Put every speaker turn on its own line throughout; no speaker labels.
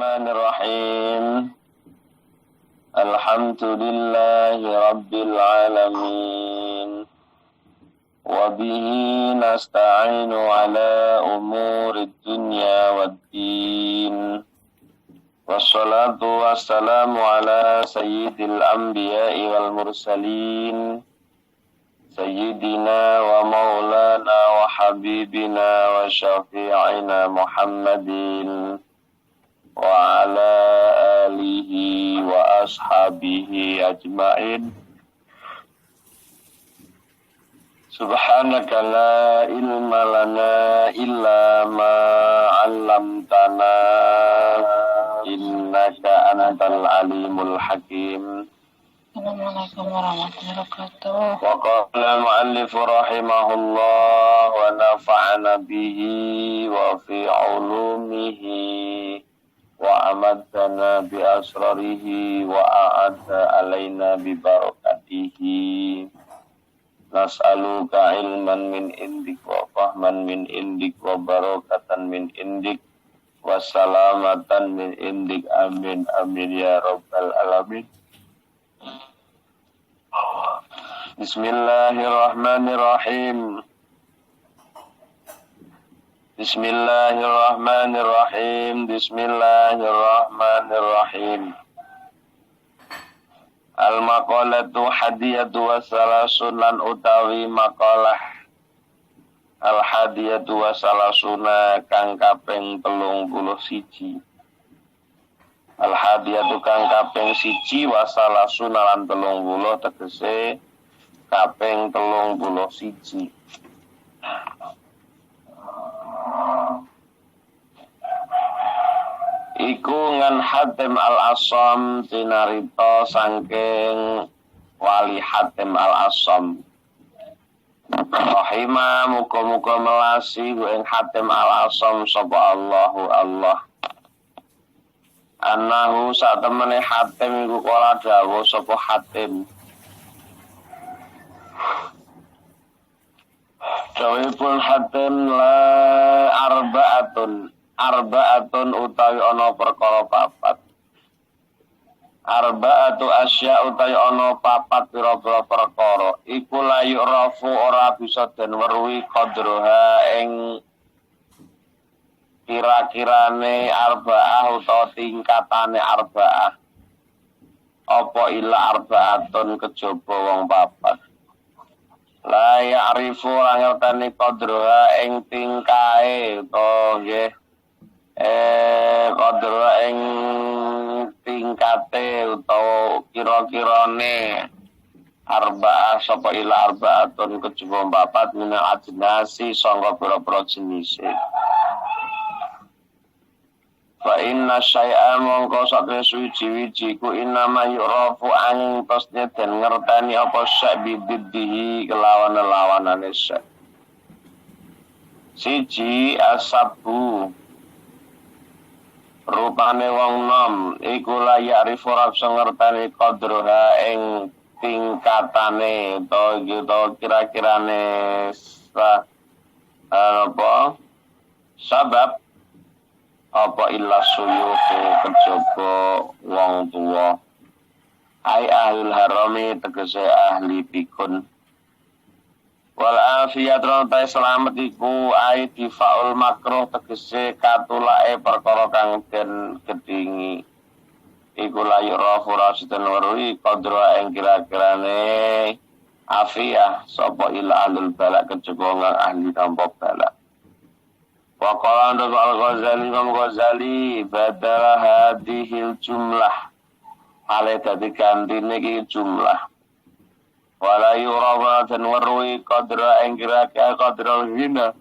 Bismillahirrahmanirrahim. Alhamdulillahi Rabbil Alamin. Wabihi nasta'inu ala umurid dunya waddin. Wassalatu wassalamu ala sayyidil anbiya'i wal mursalin. Sayyidina wa maulana wa habibina wa syafi'ina Muhammadin wa ala alihi wa ashabihi ajma'in. Subhanaka la ilma lana illa ma 'allamtana innaka antal alimul hakim.
Assalamualaikum warahmatullahi wabarakatuh.
Wa qala al-mu'allif rahimahullah wa nafa'ana bihi wa fi 'ulumihi wa amadana bi asrarihi wa a'adda alaina bi barakatihi. Nas'aluka ilman min indik wa fahman min indik wa barakatan min indik wa salamatan min indik. Amin amin ya rabbal alamin. Bismillahirrahmanirrahim. Bismillahirrahmanirrahim. Bismillahirrahmanirrahim. Al-maqalatu hadiyatu wasalasunan utawi maqalah al-hadiyatu wasalasuna kang kaping 31. Al-hadiyatu kang kaping 1 wasalasuna lan 30 tegese kaping 31. Iku ngan Hatim al-Asam tinarita saking wali Hatim al-Asam. Rahimah muka-muka melasi ing Hatim al-Asam sapa Allahu Allah. Anahu sak temene Hatim iku kala dawuh sapa Hatim. Dawuhipun Hatim la arba'atun utawi ana perkara papat. Arba'atu asya utawi ana papat pira-pira perkara. Iku layu rafu ora bisa den weruhi qadroha ing kira-kirane arba'ah utawa tingkatane arba'ah. Apa ila arba'atun kejaba wong papat. La ya'rifu ora ngerteni qadroha ing tingkae utawa nggih qadroha ing tingkate utawa kira-kirane arba'ah sapa ila arba'atun kejaba papat minal ajnasi sangka pira-pira jenise. Fa inna syai'a mongko satune suci-wiji ku inama yu'rafu ang tosne den ngerteni apa syak bibiddihi kelawan-lawanane syak. Siji asabu rupane wong nom iku layak ora bisa ngerteni qadroha ing tingkatane utawa kira-kirane apa sabab apa illa suyuku kejaba wong tuwa ai ahlul harami tegese ahli pikun wal afiyat rontai selamat iku ai difaul makruh tegese katulake perkara kang den gedhingi iku layu rafu rasiden weruhi qadra ing kira-kirane afiyah sapa ila ahlul balak kejaba ahli tanpa balak. Wa qala al-Ghazali Imam Ghazali badala hadhil jumlah hale dadi gantine iki jumlah wala yura dan warwi qadra ing kira-kira qadra hina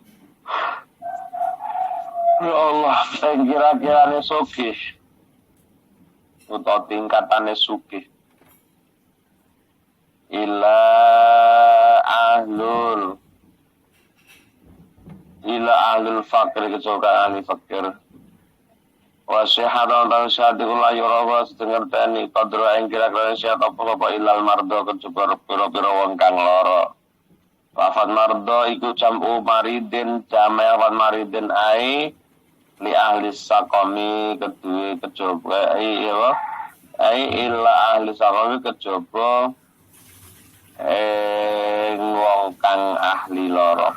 ya Allah ing kira-kirane sugih utawa tingkatane sugih ila ahlul fakir kecokaan ahli fakir wa syahadun dan syahadullah yurawa sedengerteni qadra ing kira-kira syahad apa ilal mardo kejaba pira-pira wong kang lara. Wafat mardo iku jam'u maridin jama'a wafat maridin ai li ahli sakomi kedue kejaba illa ahli sakomi kejaba wong kang ahli loro.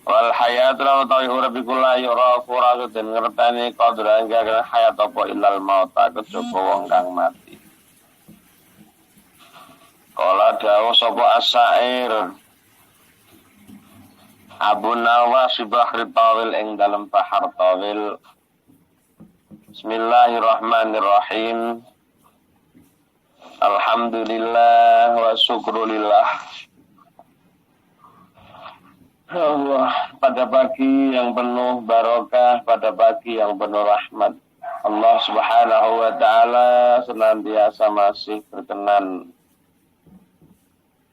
Wal hayatu lan utawi urip iku la yura ora den ngerteni kadra ingkang hayat apa ilal maut kejaba wong kang mati. Kala dawuh sapa asair Abu Nawas Bahri Tawil ing dalam bahar Tawil. Bismillahirrahmanirrahim. Alhamdulillah wa syukrulillah. Allah, pada pagi yang penuh barokah, pada pagi yang penuh rahmat, Allah Subhanahu wa taala senantiasa masih berkenan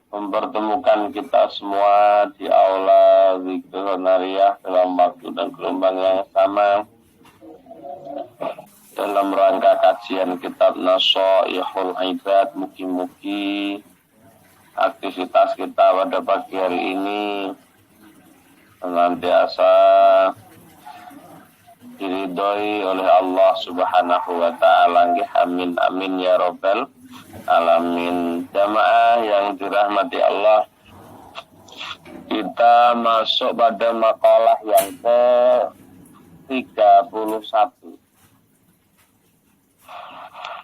mempertemukan kita semua di aula Zikr Honariah dalam waktu dan gelombang yang sama dalam rangka kajian kitab Nashaihul Ibad. Mugi-mugi aktivitas kita pada pagi hari ini senantiasa diridhoi oleh Allah Subhanahu wa taala. Amin amin ya rabbal alamin. Jamaah yang dirahmati Allah, kita masuk pada makalah yang ke-31.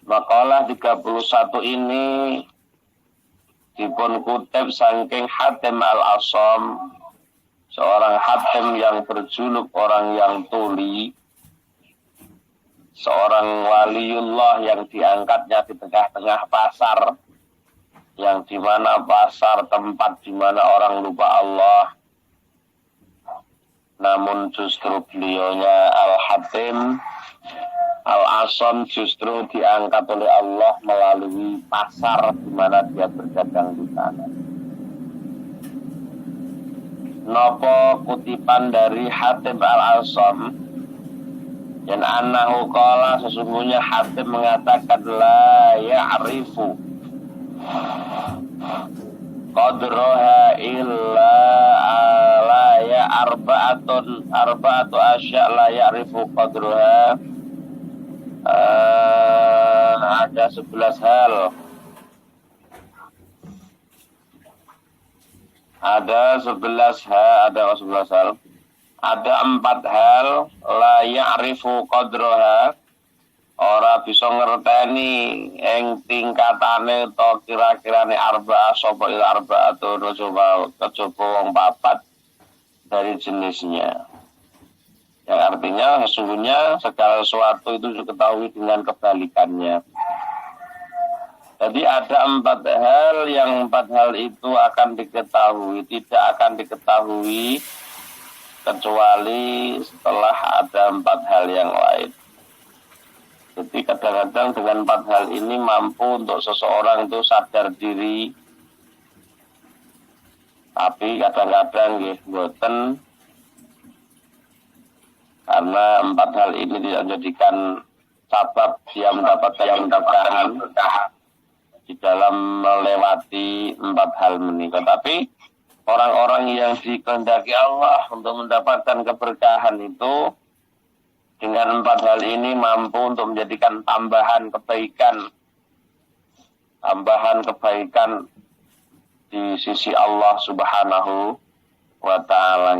Makalah 31 ini dipun kutip saking Hatim Al-Asham, seorang hatim yang berjuluk orang yang tuli, seorang waliullah yang diangkatnya di tengah-tengah pasar, yang dimana pasar tempat dimana orang lupa Allah, namun justru beliaunya Al-Hatim Al-Asham justru diangkat oleh Allah melalui pasar dimana dia berdagang di sana. Nopo kutipan dari Hatim Al-Asham, dan annahu qala, sesungguhnya Hatim mengatakan la ya'rifu qadraha illa la ya arba'atu asya la ya'rifu qadraha. Ada 11 hal. Ada 11 hal. Ada 4 hal la ya'rifu qadraha, ora bisa ngerteni ing tingkatane to kira-kirane arba'ah sapa il arba'atun kejaba wong papat dari jenisnya. Yang artinya sesungguhnya segala sesuatu itu diketahui dengan kebalikannya. Jadi ada 4 hal, yang 4 hal itu akan diketahui, tidak akan diketahui kecuali setelah ada 4 hal yang lain. Jadi kadang-kadang dengan 4 hal ini mampu untuk seseorang itu sadar diri, tapi kadang-kadang nggih boten, karena 4 hal ini tidak menjadikan sabab dia mendapatkan keberkahan di dalam melewati 4 hal menikah. Tapi orang-orang yang dikehendaki Allah untuk mendapatkan keberkahan itu dengan 4 hal ini mampu untuk menjadikan tambahan kebaikan di sisi Allah Subhanahu wa ta'ala.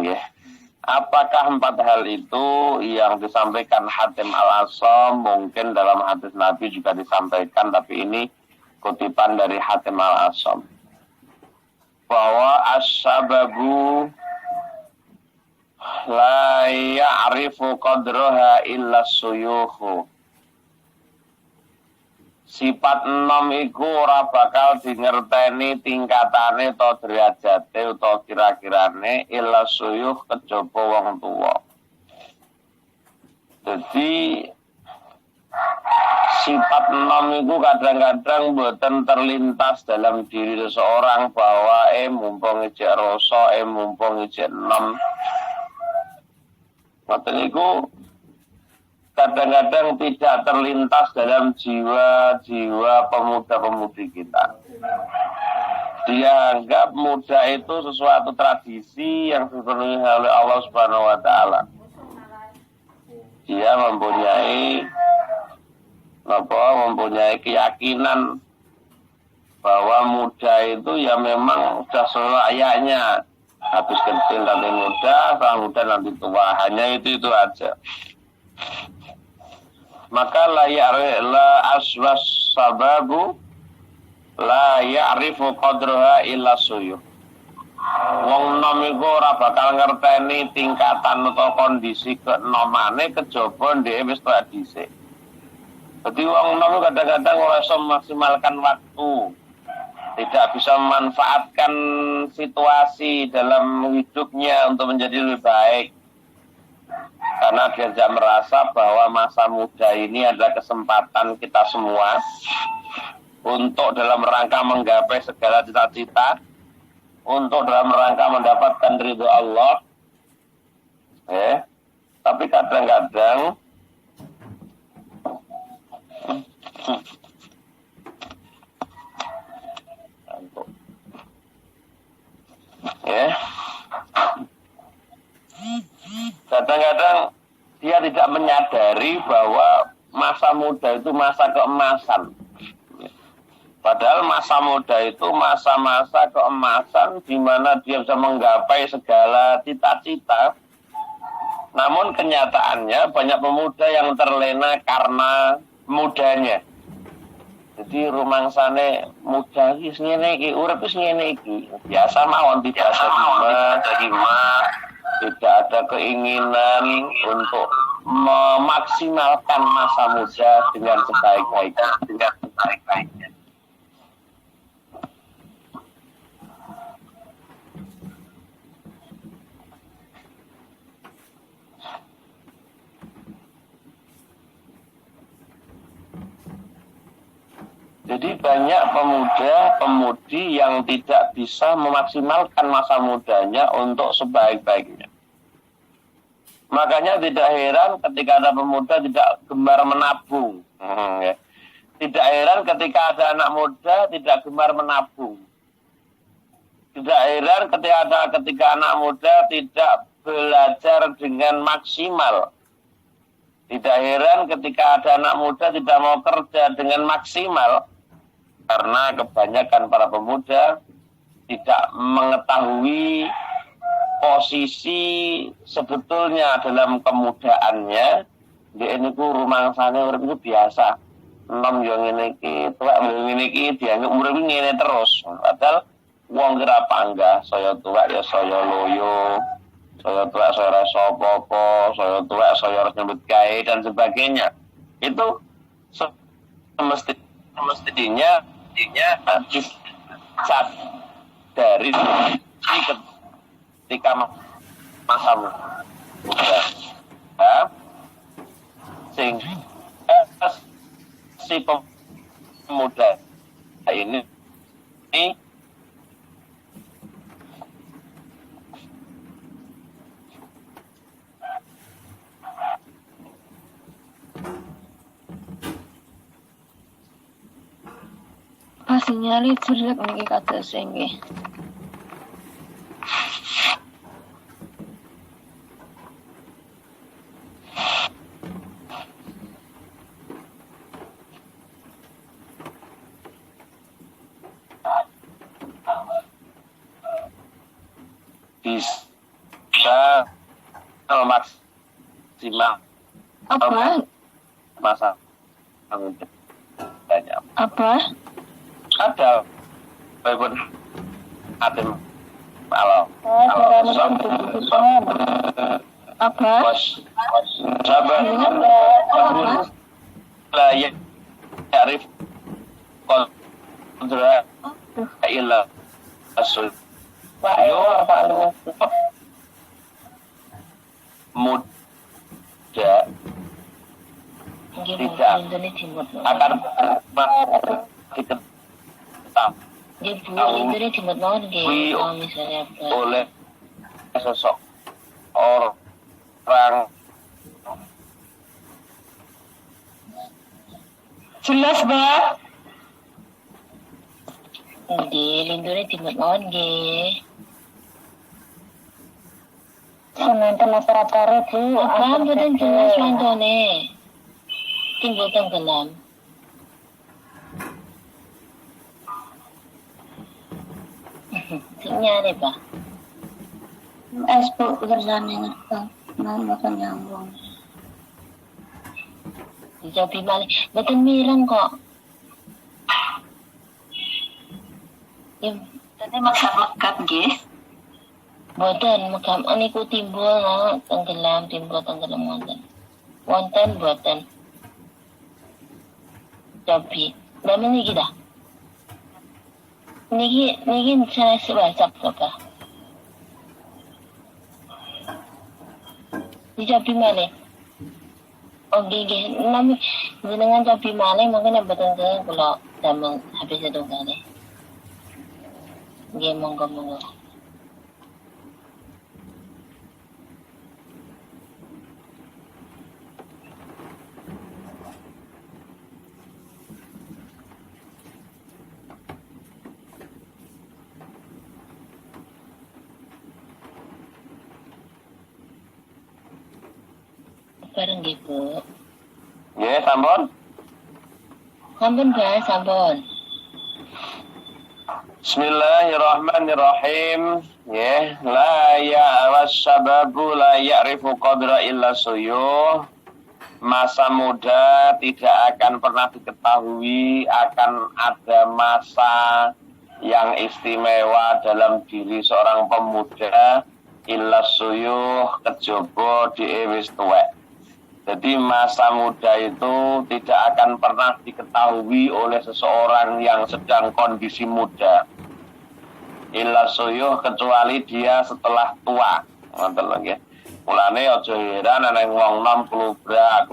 Apakah 4 hal itu yang disampaikan Hatim Al-Asham? Mungkin dalam hadis Nabi juga disampaikan, tapi ini kutipan dari Hatim Al-Asham, bahwa as-sababu la ya'rifu qadraha illa suyukhu. Sifat 6 iku ora bakal dingerteni tingkatane to derajate utawa kira-kirane illa suyuh kejaba wong tuwa. Jadi sifat 6 itu kadang-kadang boten terlintas dalam diri seseorang, bahwa mumpung ijek rasa, mumpung ijek 6. Boten iku kadang-kadang tidak terlintas dalam jiwa-jiwa pemuda-pemudi kita. Dia anggap muda itu sesuatu tradisi yang dipenuhi oleh Allah Subhanahu wa ta'ala. dia mempunyai keyakinan bahwa muda itu ya memang sudah selayaknya, habis kecil nanti muda, setelah muda nanti tua, hanya itu aja. Maka la aswas sababu la ya'rifu qadraha illa suyuh. Wong nom iku ora bakal ngerteni tingkatan atau kondisi kenomane kejaba ndek wis tak dhisik. Jadi wong nom kadang-kadang ora iso memaksimalkan waktu, tidak bisa memanfaatkan situasi dalam hidupnya untuk menjadi lebih baik. Karena dia tidak merasa bahwa masa muda ini adalah kesempatan kita semua untuk dalam rangka menggapai segala cita-cita, untuk dalam rangka mendapatkan ridho Allah. Tapi kadang-kadang kadang-kadang dia tidak menyadari bahwa masa muda itu masa keemasan. Padahal masa muda itu masa-masa keemasan di mana dia bisa menggapai segala cita-cita. Namun kenyataannya banyak pemuda yang terlena karena mudanya. Jadi rumangsane muda iki ngene iki, urip wis ngene iki. Biasa mawon tidak terima, tidak ada keinginan untuk memaksimalkan masa muda dengan sebaik-baiknya. Jadi banyak pemuda-pemudi yang tidak bisa memaksimalkan masa mudanya untuk sebaik-baiknya. Makanya tidak heran ketika ada pemuda tidak gemar menabung. Tidak heran ketika ada anak muda tidak gemar menabung. Tidak heran ketika anak muda tidak belajar dengan maksimal. Tidak heran ketika ada anak muda tidak mau kerja dengan maksimal. Karena kebanyakan para pemuda tidak mengetahui posisi sebetulnya dalam kemudaannya. Dia ini ku rumangsane urip itu biasa. Nom yo ngene iki, tuwek ngene iki dianggap urip ngene terus. Padahal wong kira panggah, saya tuwek ya saya loyo. Saya tuwek saya ora sapa-apa, saya tuwek saya harus nyambut gawe dan sebagainya. Itu semestinya dari ketika masa muda, sehingga si pemuda ini
sinyali jelek niki kados nggih.
Bisa maksimal masa banyak ada walaupun ada malam sabar lah ya arif kontra ilah asul muda tidak akan oleh sosok orang
jelas Mbak. Nggih, lindune dimut mawon nggih. Semanten masyarakat Bu. Apa mboten jelas wantone. Tinggal tenggelam. Nyari Pak. Bu kerjanya ngerti. Makan nyambung. Jadi balik, betul mireng kok. Ya, tadi mekat-mekat, guys. Boten makam niku timbul tenggelam wonten. Wonten boten. Tapi, damel niki dah. Niki saya sebacak apa? Dicapi malih. Nggih, nami jenengan capi malih mangkene boten kula damel habis itu kali. Nggih, monggo. Bareng nggih, Bu.
Nggih, sampun.
Sampun, Pak, sampun.
Bismillahirrahmanirrahim. Ya, la ya'was-sababu la ya'rifu qadra illa suyuh. Masa muda tidak akan pernah diketahui akan ada masa yang istimewa dalam diri seorang pemuda illa suyuh kejaba wis tuwek. Jadi masa muda itu tidak akan pernah diketahui oleh seseorang yang sedang kondisi muda. Illa suyuh kecuali dia setelah tua. Ngoten lho nggih. Mulane aja heran ana wong nom klubrak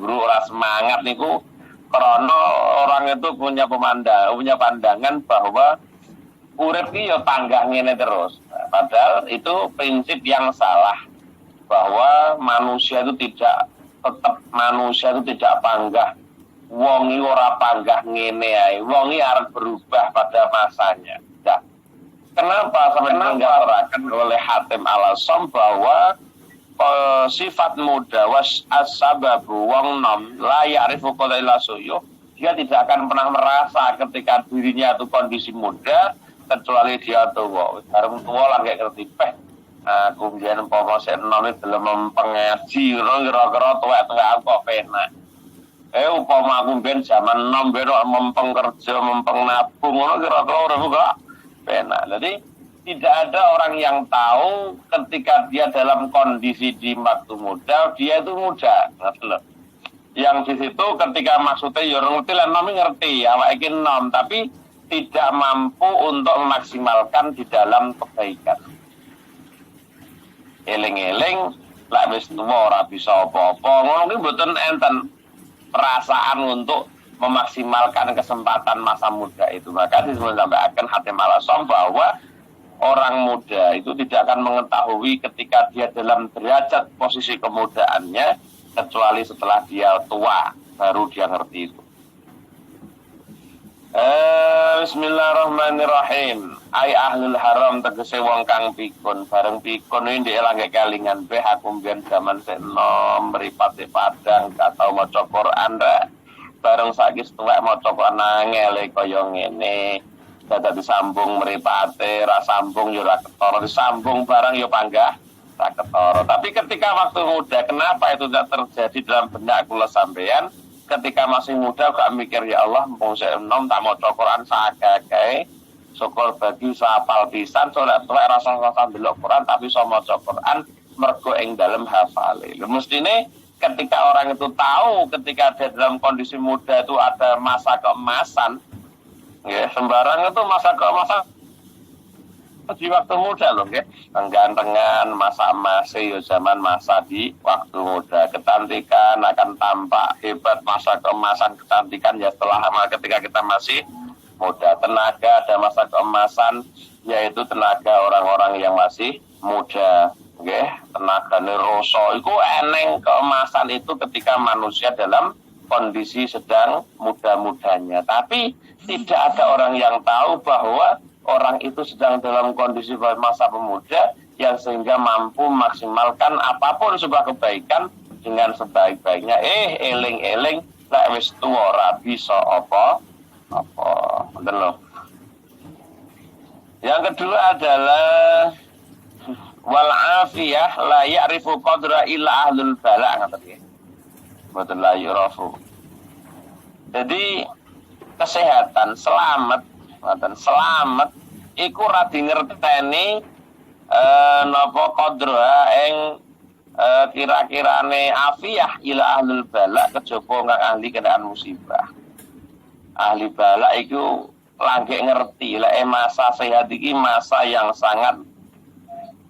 ora semangat niku karena orang itu punya pandangan bahwa urip ki ya panggah ngene terus. Padahal itu prinsip yang salah. Bahwa manusia itu tidak panggah. Wong iki ora panggah ngene ae. Wong iki arep berubah pada masanya. Nah, kenapa sampai menggambarkan oleh Hatim Al-Asam bahwa sifat muda as-sababu wong nom la ya'rifu qala illa suyuh. Dia tidak akan pernah merasa ketika dirinya itu kondisi muda kecuali dia tua. Bareng tua lah gak ngerti peh. Aku biyen umpama sik enom belum pengaji ngono kira-kira tuwek tengah kok penak. Umpama aku biyen zaman enom ben mempeng kerja, mempeng nabung ngono kira-kira ora kok penak. Jadi tidak ada orang yang tahu ketika dia dalam kondisi di waktu muda, dia itu muda, ngerti lho. Yang di situ ketika maksudnya ya ngerti lah enom ngerti, awake iki enom tapi tidak mampu untuk memaksimalkan di dalam kebaikan. Eling-eling lek wis tuwa ora bisa apa-apa ngono kuwi mboten enten perasaan untuk memaksimalkan kesempatan masa muda itu. Maka disampaikan Hatim Al-Asam bahwa orang muda itu tidak akan mengetahui ketika dia dalam derajat posisi kemudaannya kecuali setelah dia tua baru dia ngerti itu. Bismillahirrahmanirrahim. Ai ahlul haram tegese wong kang pikun bareng pikun iki ndek langge kelingan beh aku mbiyen jaman sik enom mripate Padang gak tau maca Quran rek bareng saiki tuwek maca Quran angel kaya ngene dadak disambung mripate ra sambung ya ora ketara disambung barang ya panggah ra ketara. Tapi ketika waktu muda kenapa itu tidak terjadi dalam benak kula sampean? Ketika masih muda gak mikir ya Allah mung sik enom tak maca Quran sakake syukur bagi sapal pisan soalnya tuwek rasa-rasa ndelok Quran tapi iso maca Quran mergo ing dalem hafale. Lha mestine ketika orang itu tahu ketika dia dalam kondisi muda itu ada masa keemasan ya sembarang itu masa keemasan di waktu muda loh ya. Tenggan-tengan masa emas ya zaman masa di waktu muda. Kecantikan akan tampak hebat masa keemasan kecantikan ya setelah ketika kita masih muda. Tenaga ada masa keemasan yaitu tenaga orang-orang yang masih muda. Nggih, tenaga neroso iku eneng keemasan itu ketika manusia dalam kondisi sedang muda-mudanya. Tapi tidak ada orang yang tahu bahwa orang itu sedang dalam kondisi masa pemuda yang sehingga mampu memaksimalkan apapun sebuah kebaikan dengan sebaik-baiknya. Eling-eling lek wis tuwa ora bisa apa. Ngoten lho. Yang kedua adalah wal afiyah la ya'rifu qadra illa ahlul bala, ngoten nggih. Mboten la yurafu. Jadi kesehatan, selamat, ngoten, selamat iku ora dingerteni napa qadra ing kira-kirane afiyah ila ahlul bala kejaba kang ahli kenaan musibah. Ahli bala iku lagi ngerti lek masa sehat iki masa yang sangat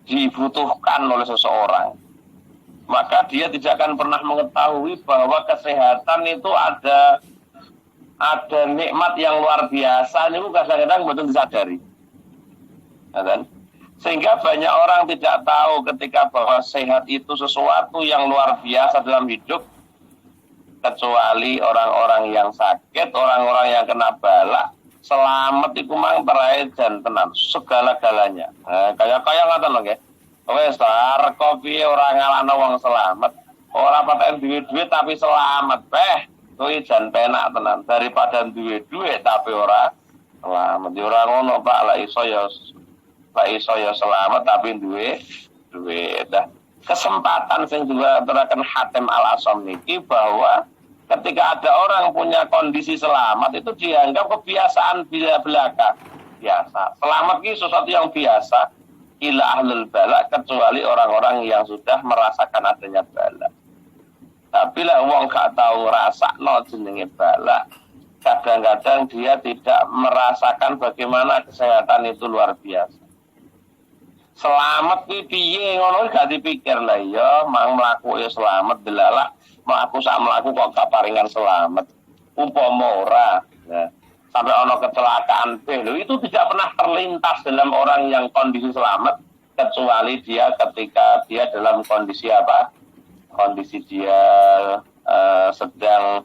dibutuhkan oleh seseorang. Maka dia tidak akan pernah mengetahui bahwa kesehatan itu ada nikmat yang luar biasa, ini kadang-kadang betul disadari. Ya kan? Sehingga banyak orang tidak tahu ketika bahwa sehat itu sesuatu yang luar biasa dalam hidup, kecuali orang-orang yang sakit, orang-orang yang kena bala. Selamat iku mang terakhir dan tenang segala-galanya. Kayak ngoten lho nggih. Wes arep piye ora ngalahno wong selamat. Ora patek duwe-duwe tapi selamat. Kuwi jan penak tenan daripada duwe duit tapi ora selamat. Ora ngono Pak, lek iso ya selamat tapi duwe duit. Kesempatan sing juga terakan Hatim Al-Asam niki bahwa ketika ada orang punya kondisi selamat itu dianggap kebiasaan belaka. Biasa. Selamat itu sesuatu yang biasa. Ila ahlul bala kecuali orang-orang yang sudah merasakan adanya bala. Tapi lah wong gak tahu rasakno jenenge bala. Kadang-kadang dia tidak merasakan bagaimana kesehatan itu luar biasa. Selamat kuwi piye ngono gak dipikir lah ya, mang mlaku ya selamat delalah. Aku sak mlaku kok gak paringan selamat. Umpama ora. Ya. Sampai ono kecelakaan itu tidak pernah terlintas dalam orang yang kondisi selamat kecuali dia ketika dia dalam kondisi apa? Kondisi dia sedang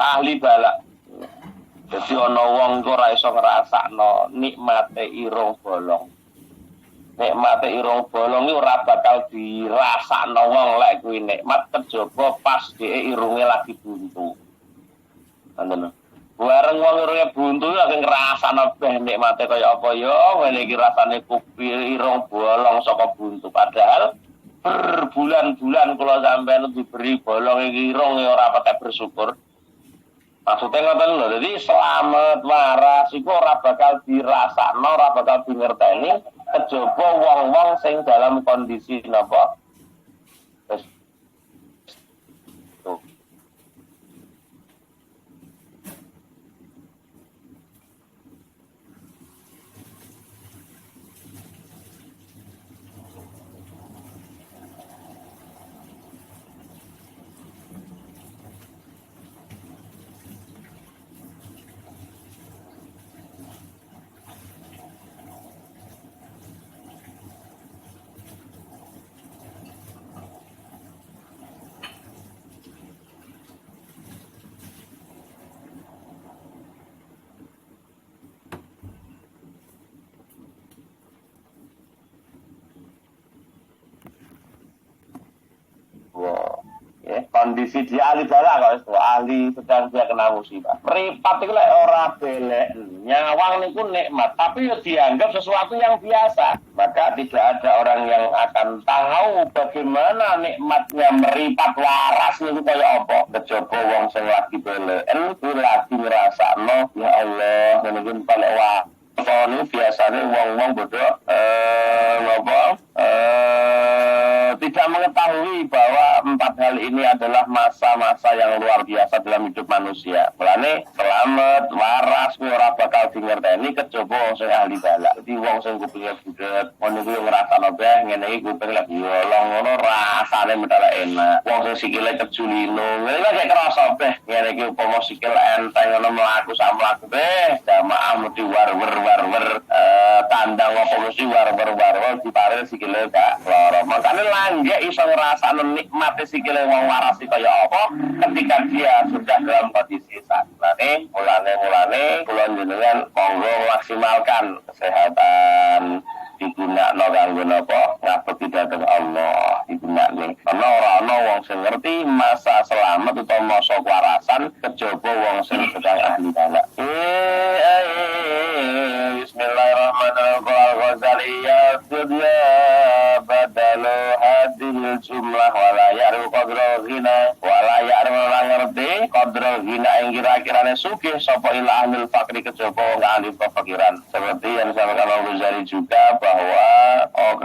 ahli bala. Jadi ono wong kok ora iso ngrasakno nikmate irung bolong. Nikmate irung bolong iki ora bakal dirasakno wong lek kuwi nikmat kejaba pas dhek irunge lagi buntu. Ngono. Bareng wong irunge buntu lagi ngrasakno beh nikmate kaya apa ya, ngene iki rasane kuping irung bolong saka buntu. Padahal berbulan-bulan kula sampeyan diberi bolong iki irung ora patek bersyukur. Maksudnya ngoten lho, jadi selamat waras iku ora bakal dirasakno, ora bakal dingerteni kejaba wong-wong sing dalam kondisi napa? Kondisi dia ahli bala kok itu ahli sedang dia kena musibah. Meripat itu lek ora belek nyawang niku nikmat tapi ya dianggap sesuatu yang biasa. Maka tidak ada orang yang akan tahu bagaimana nikmatnya meripat waras niku kaya apa. Kejaba wong sing lagi belek lagi ngrasakno ya Allah ngene iki wae. Ini biasanya wong-wong bodoh tidak mengetahui bahwa empat hal ini adalah masa-masa yang luar biasa dalam hidup manusia. Mulane selamat, waras, ora bakal dingerteni kejaba wong sing ahli bala. Dadi wong sing kupinge budhet, ngono kuwi ngrasakno beh ngene iki kuping lagi bolong ngono rasane medal enak. Wong sing sikile kejulino, ngene iki kerasa beh ngene iki upama sikil enteng ngono mlaku sak mlaku beh jamaah mesti war-war tandang apa mesti war-war dipare sikile gak lara. Makane langge iso ngrasakno nikmate sikile wong waras kaya apa ketika dia sudah dalam kondisi sakit. Mulane kula jenengan monggo maksimalkan kesehatan digunakno kanggo napa ngabekti dhateng Allah digunakne ana ora ana wong sing ngerti masa selamat utawa masa warasan kejaba wong sing sedang ahli balak. Bismillahirrahmanirrahim. Al-Ghazaliyah dunya badalu hadil jumlah wala ya'rifu qadra ghina wala ya'rifu orang ngerti qadra ghina ing kira-kirane sugih sapa ila ahlul fakri kejaba wong ahli kefakiran. Seperti yang disampaikan Al-Ghazali juga bahwa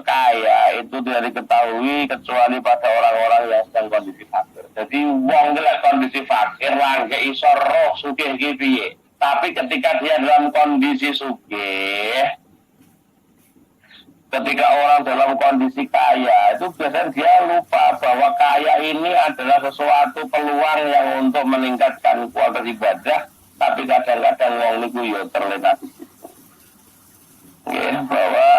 kaya itu tidak diketahui kecuali pada orang-orang yang sedang kondisi fakir. Jadi wong lek kondisi fakir langge iso roh sugih iki piye. Tapi ketika dia dalam kondisi sugih, ketika orang dalam kondisi kaya, itu biasanya dia lupa bahwa kaya ini adalah sesuatu peluang yang untuk meningkatkan kualitas ibadah, tapi kadang-kadang wong niku ya terlena di situ. Ya, bahwa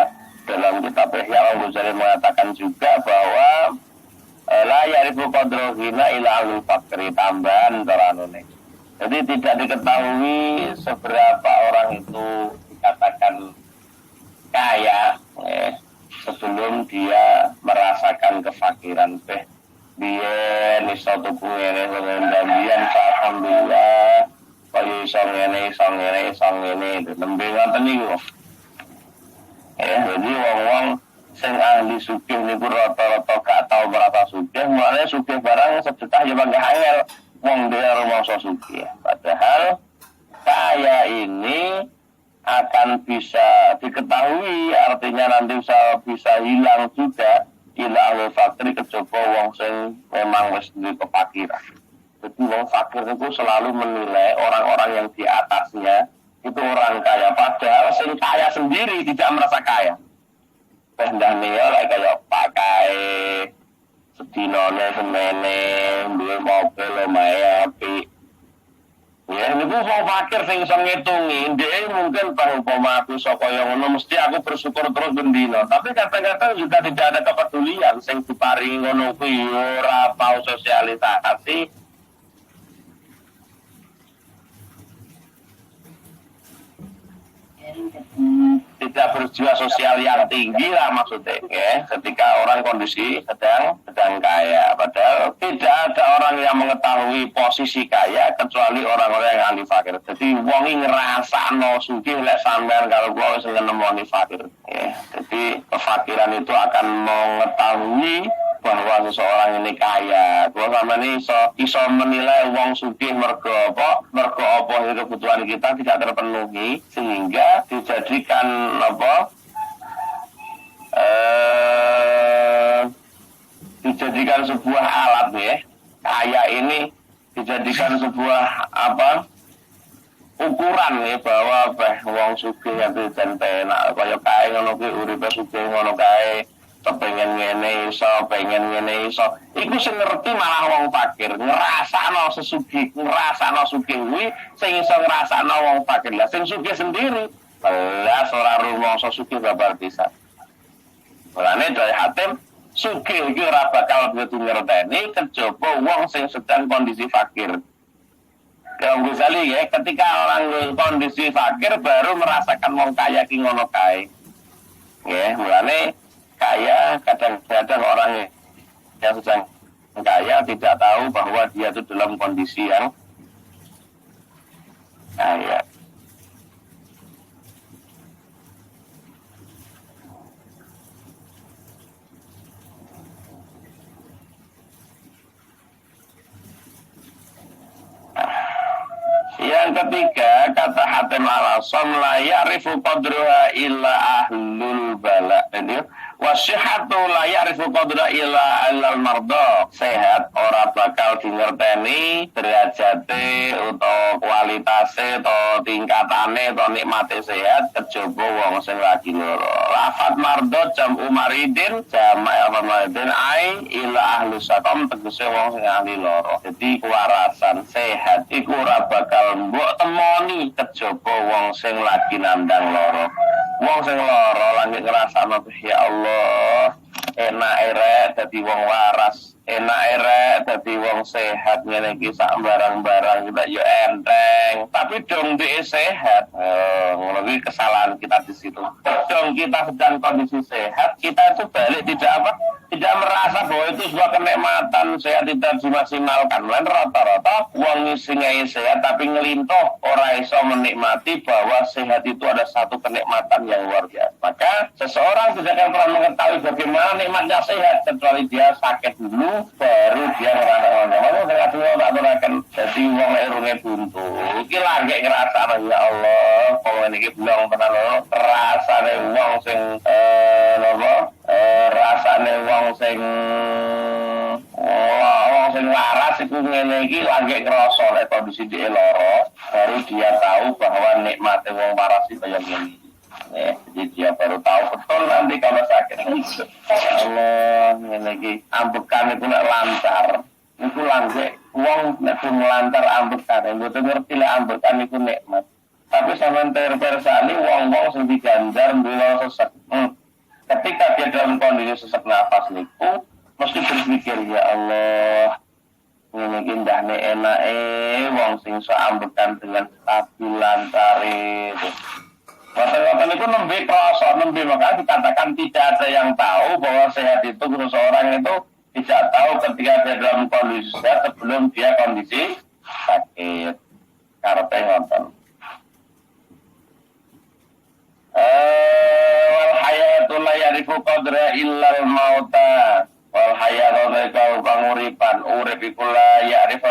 dalam kitab Ihya Al-Ghazali mengatakan juga bahwa la ya'rifu qadra ghina ila ahli fakri tambahan taranune. Jadi tidak diketahui seberapa orang itu dikatakan kaya sebelum dia merasakan kefakiran biyen iso tuku ngene ngendambian alhamdulillah kaya iso ngene nembe ngoten niku. Jadi wong-wong sing ahli sugih niku rata-rata gak tau merasa sugih, mulane sugih barang sedekah ya bangga angel wong dia rumangsa sugih. Padahal kaya ini akan bisa diketahui, artinya nanti bisa hilang juga ilang fakir kejaba wong sing memang wis duwe kefakiran. Jadi wong fakir itu selalu menilai orang-orang yang di atasnya itu orang kaya, padahal sing kaya sendiri tidak merasa kaya. Pendane ya lek kaya pakai sedinane semene duwe mobil omahe apik. Ya, niku wong fakir sing iso ngitungi, ndek mungkin umpama aku saka kaya ngono mesti aku bersyukur terus bendina. Tapi kadang-kadang juga tidak ada kepedulian sing diparingi ngono kuwi ora tau sosialisasi. Tidak berjiwa sosial yang tinggi lah maksudnya ya, ketika orang kondisi sedang kaya, padahal tidak ada orang yang mengetahui posisi kaya kecuali orang-orang yang ahli fakir. Jadi wong iki ngrasakno sugih lek sampean kalau kula wis nemu fakir ya. Jadi kefakiran itu akan mengetahui bahwa seseorang ini kaya. Kalau sama ini iso menilai wong sugih mergo apa kebutuhan kita tidak terpenuhi sehingga dijadikan dijadikan sebuah alat ya. Kaya ini dijadikan sebuah ukuran ya bahwa wong sugih yang jan penak kaya kae ngono kuwi uripe sugih ngono kae. Pengen ngene iso. Iku sing ngerti malah wong fakir, ngrasakno sesugih, ngrasakno sugih kuwi sing iso ngrasakno wong fakir. Lah sing sugih sendiri, belas ora rumangsa sugih babar pisan. Mulane Dai Hatim sugih iki ora bakal begitu ngerteni kejaba wong sing sedang kondisi fakir. Yang Ghazali ya, ketika orang kondisi fakir baru merasakan wong kaya ki ngono kae. Ya, mulane kaya kadang-kadang orang yang sedang kaya tidak tahu bahwa dia itu dalam kondisi yang kaya. Yang ketiga, kata Hatim al-Asam la ya'rifu qadruha illa ahlul bala. Jadi wasihatu la ya'rifu qadra illa al-marda. Sehat ora bakal dingerteni derajate utawa kualitasé utawa tingkatane utawa nikmate sehat kejaba wong sing lagi lara. Lafat marda jam umaridin jama' maridin ai illa ahlus satam tegese wong sing ahli lara. Jadi kewarasan sehat iku ora bakal mbok temoni kejaba wong sing lagi nandang lara. Wong sing lara lan ngrasakno ya Allah, enak rek dadi wong waras, enak rek dadi wong sehat ngene iki sak barang-barang kita yo enteng, tapi dong dia sehat. Ngono iki kesalahan kita di situ. Dong kita sedang kondisi sehat, kita itu balik tidak merasa bahwa itu sebuah kenikmatan sehat tidak dimaksimalkan. Lan rata-rata wong sing sehat tapi ngelintoh ora iso menikmati bahwa sehat itu ada satu kenikmatan yang luar biasa. Maka seseorang tidak akan pernah mengetahui bagaimana nikmatnya sehat kecuali dia sakit dulu baru dia ngerasakan. Makanya saya tak aturaken dadi wong irunge buntu. Iki lagi ngrasakno ya Allah, wong iki belum tenan lho rasane wong sing rasane wong sing waras iku ngene iki lagi ngrasa nek kondisi dhek lara baru dia tahu bahwa nikmate wong waras itu kaya ngene. Jadi dia baru tahu betul nanti kalau sakit. Allah ngene iki ambekan iku nek lancar iku langgek wong nek lancar ambekan mboten ngerti lek ambekan iku nikmat. Tapi sampean persani wong-wong sing diganjar duwe sesek. Ketika dia dalam kondisi sesak nafas niku mesti berpikir ya Allah ngene iki ndahne enake wong sing iso ambekan dengan stabil lancar itu. Waktu itu nembe maka dikatakan tidak ada yang tahu bahwa sehat itu seseorang itu tidak tahu ketika dia dalam kondisi sehat sebelum dia kondisi sakit. Karepe ngoten. Wal hayatu la ya'rifu qadra illal mauta. Wal hayatu kal panguripan urip iku la ya'rifu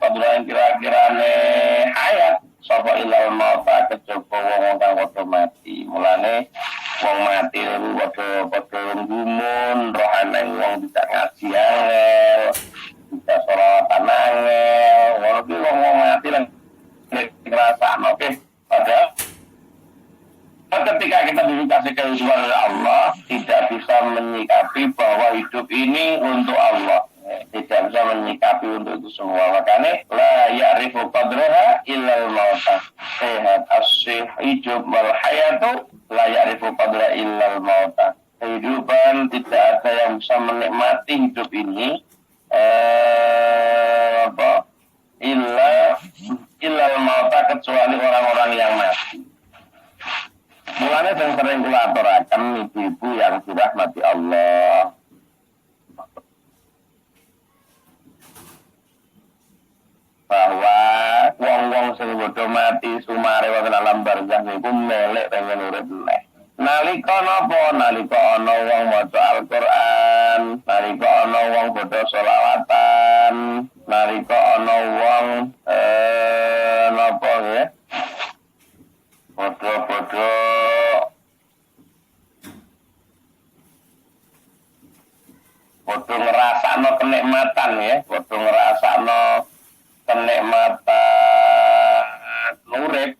qadra kira-kirane hayat. Sapa ilal mauta kejaba wong kang padha mati. Mulane wong mati niku padha gumun, rohane wong tidak ngaji angel, tidak sholatan angel. Walaupun wong mati lan ngrasakno oke. Padahal ketika kita dikasih kehidupan oleh Allah, tidak bisa menyikapi bahwa hidup ini untuk Allah. Tidak bisa menyikapi untuk itu semua. Makanya la ya'rifu qadraha illal mauta. Sehat as-sih hidup wal hayatu la ya'rifu qadraha illal mauta. Kehidupan tidak ada yang bisa menikmati hidup ini illal mauta kecuali orang-orang yang mati. Mulanya yang sering kula aturaken ibu-ibu yang dirahmati Allah. Bahwa wong-wong sing padha mati sumare wonten alam barzakh niku melek pengen urip meneh. Nalika napa? Nalika ana wong maca Al-Qur'an, nalika ana wong padha selawatan, nalika ana wong napa nggih? Padha-padha ngrasakno kenikmatan ya, padha ngrasakno kenikmatan urip.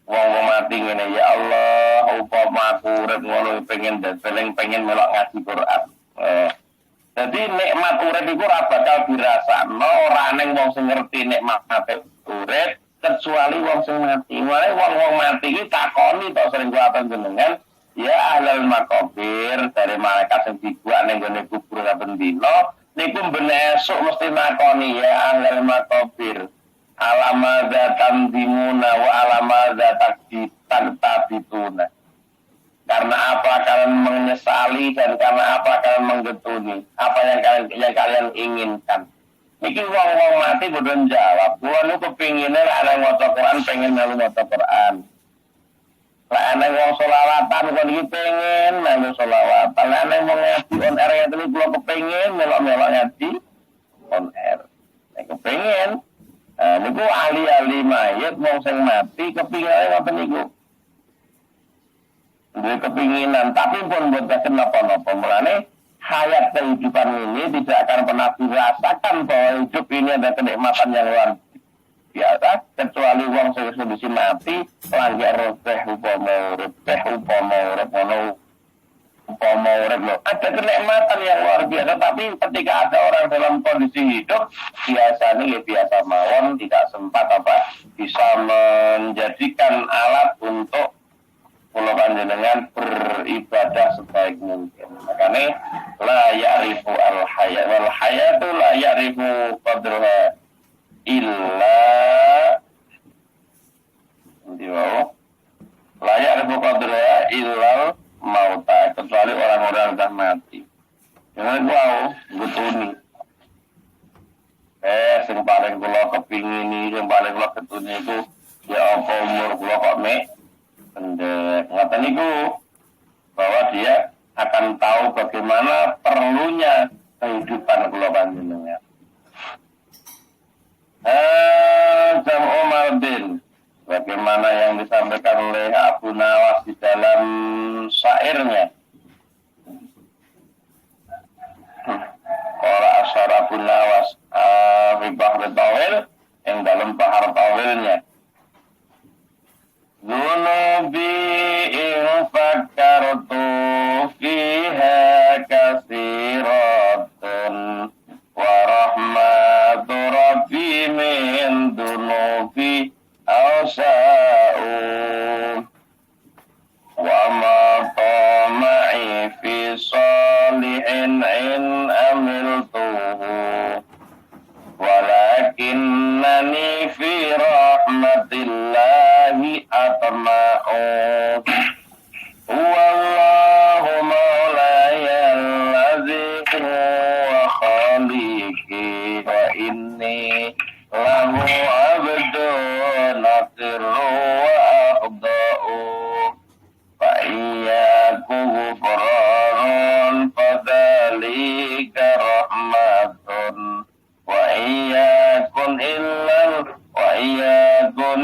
Wong mati ngene ya Allah, upama aku urip ngono pengen melok ngaji Quran. Jadi nikmat urip iku ora bakal dirasakno ora ning wong sing ngerti nikmat urip kecuali wong sing mati. Mulane wong mati iki takoni tok sering kula panjenengan, ya ahlul makabir dari malaikat sing dibuat ning gone kubur saben dina niku benesuk mesti nakoni ya ahlul makabir. Alamadza tamdimuna wa alamadza taktabituna. Karena apa kalian menyesali dan karena apa kalian menggetuni apa yang kalian inginkan. Niki wong mati bodoh jawab. Kula niku kepingine lek ana maca Quran pengen melu maca Quran. Lek ana wong selawatan kok niki pengen melu selawatan. Lek ana wong ngaji on air ngene kula kepengin melok-melok ngaji on air. Nek kepengin niku ahli-ahli mayit wong sing mati kepingine ngoten niku. Duwe kepinginan tapi pun boten napa-napa. Mulane hayat kehidupan ini tidak akan pernah dirasakan bahwa hidup ini ada kenikmatan yang luar biasa kecuali wong sing wis mati langgar teh upama urip lho. Ada kenikmatan yang luar biasa tapi ketika ada orang dalam kondisi hidup biasa mawon tidak sempat bisa menjadikan alat untuk kula panjenengan beribadah sebaik mungkin. Makanya la ya'rifu al-hayat wal hayatu la ya'rifu ya'rifu qadraha illa la ya'rifu qadraha illa mauta, kecuali orang-orang yang sudah mati. Jangan gutuni. Sing paling kula kepingini, sing paling kula ketuni itu ya apa umur kula kok pendek. Ngaten niku bahwa dia akan tahu bagaimana perlunya kehidupan kula panjenengan. Jam Umar bin, bagaimana yang disampaikan oleh Abu Nawas di dalam syairnya. Qala asyara Abu Nawas fi bahri tawil, yang dalam bahar tawilnya. Zunubi in fakkartu fiha kasiratun wa rahmatu rabbi min dunubi awsa'u wa ma tama'i fi salihin in amiltuhu walakinnani fi rahmatillahi atma'u wallahu maulaya alladhi huwa khaliqi wa inni lahu abdun nasiru wa akhda'u fa iyyaku ghufranun fadhalika rahmatun wa iyyakun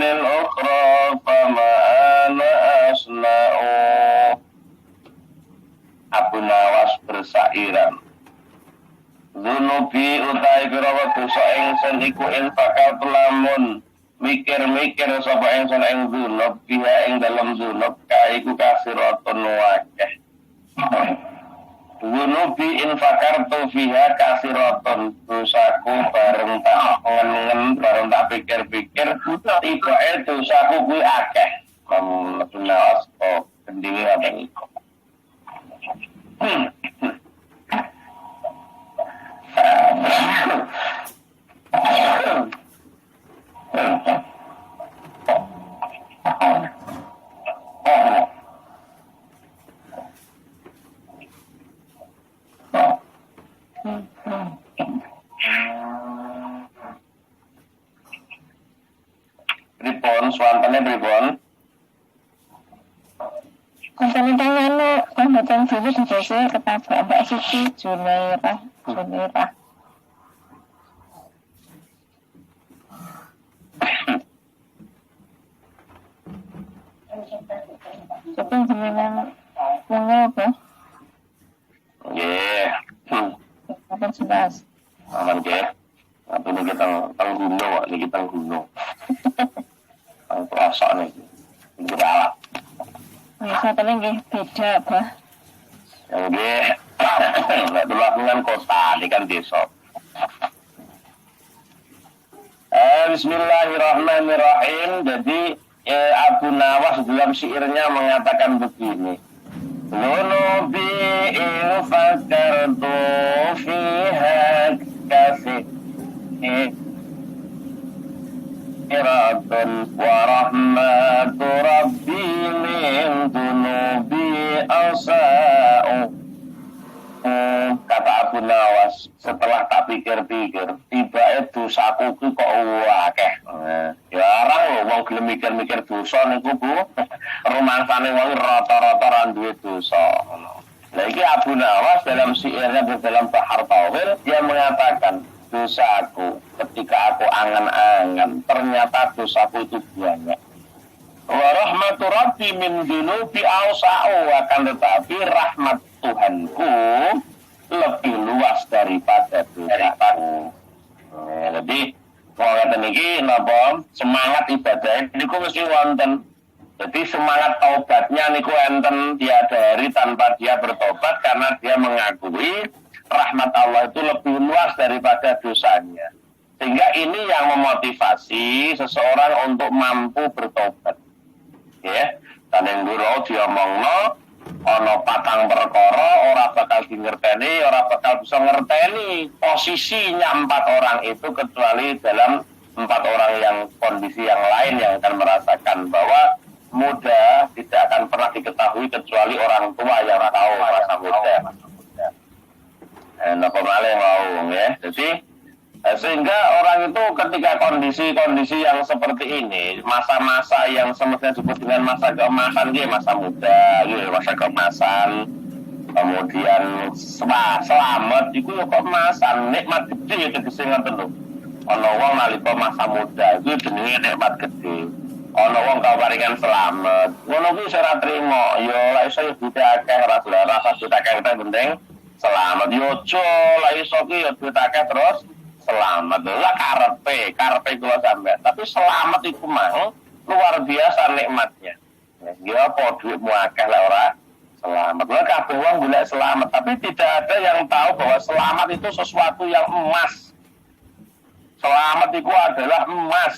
al-ukhra fama ana asna'u. Abu Nawas bersairan. Zunubi utai kirawa dosa ingsun iku infakal lamun mikir-mikir sapa ingsun ing zunub biha ing dalam zunub kaiku kasiratun wakeh. Zunubi infakartu fiha kasiratun, dosaku bareng tak ngen bareng tak pikir-pikir tibae dosaku kuwi akeh. Kamu Abu Nawas kok gendinge apa iku. Pripun swantene pripun?
Konten tangan kan betul dulu di desa ketabrak Mbak Siti Junairah. Jadi jenengan punya apa?
Nggih.
Apa jelas?
Aman nggih. Apa niki tangguno kok niki tangguno. Ang puasa niki. Niki alat.
Biasa tapi nggih beda, Bah.
Nggih. Nek lakungan kota, ini kan desa. Bismillahirrahmanirrahim. Jadi Abu Nawas dalam syairnya mengatakan begini. Zunubi in fakartu fiha kasiratun wa rahmatu rabbi min dunubi asa'u. Kata Abu Nawas, setelah tak pikir-pikir, tiba dosaku ku kok akeh. Jarang lho wong gelem mikir-mikir dosa niku Bu. Rumangsane wong rata-rata ra duwe dosa. Nah iki Abu Nawas dalam syairnya dalam Bahar Tawil dia mengatakan dosaku ketika aku angan-angan ternyata dosaku itu banyak. Wa rahmatu rabbi min dunubi awsa'u, akan tetapi rahmat Tuhanku lebih luas daripada dosaku. Jadi kalau kata niki napa semangat ibadah niku mesti wonten. Jadi semangat taubatnya niku enten tiada hari tanpa dia bertobat karena dia mengakui rahmat Allah itu lebih luas daripada dosanya. Sehingga ini yang memotivasi seseorang untuk mampu bertobat. Ya, dan yang dulu diomongno ana patang perkara ora bakal dingerteni, ora bakal bisa ngerteni posisinya 4 orang itu kecuali dalam 4 orang yang kondisi yang lain yang akan merasakan bahwa muda tidak akan pernah diketahui kecuali orang tua yang tahu masa muda. Napa malih mau ya. Jadi sehingga orang itu ketika kondisi-kondisi yang seperti ini, masa-masa yang semestinya disebut dengan masa keemasan, dia masa muda, gitu, masa keemasan, kemudian selamat, itu ya keemasan, nikmat gede ya tegese ngoten lho. Ana wong nalika masa muda, itu jenenge nikmat gede. Ana wong kaparingan selamat, ngono kuwi ora trimo, ya lek iso ya duwe akeh rasa duwe akeh penting selamat, yo aja lek iso ki ya duwe akeh terus selamat lah karepe kula sampean, tapi selamat itu mah luar biasa nikmatnya. Ya apa duitmu akeh lah ora selamat. Lah kabeh wong golek selamat, tapi tidak ada yang tahu bahwa selamat itu sesuatu yang emas. Selamat itu adalah emas.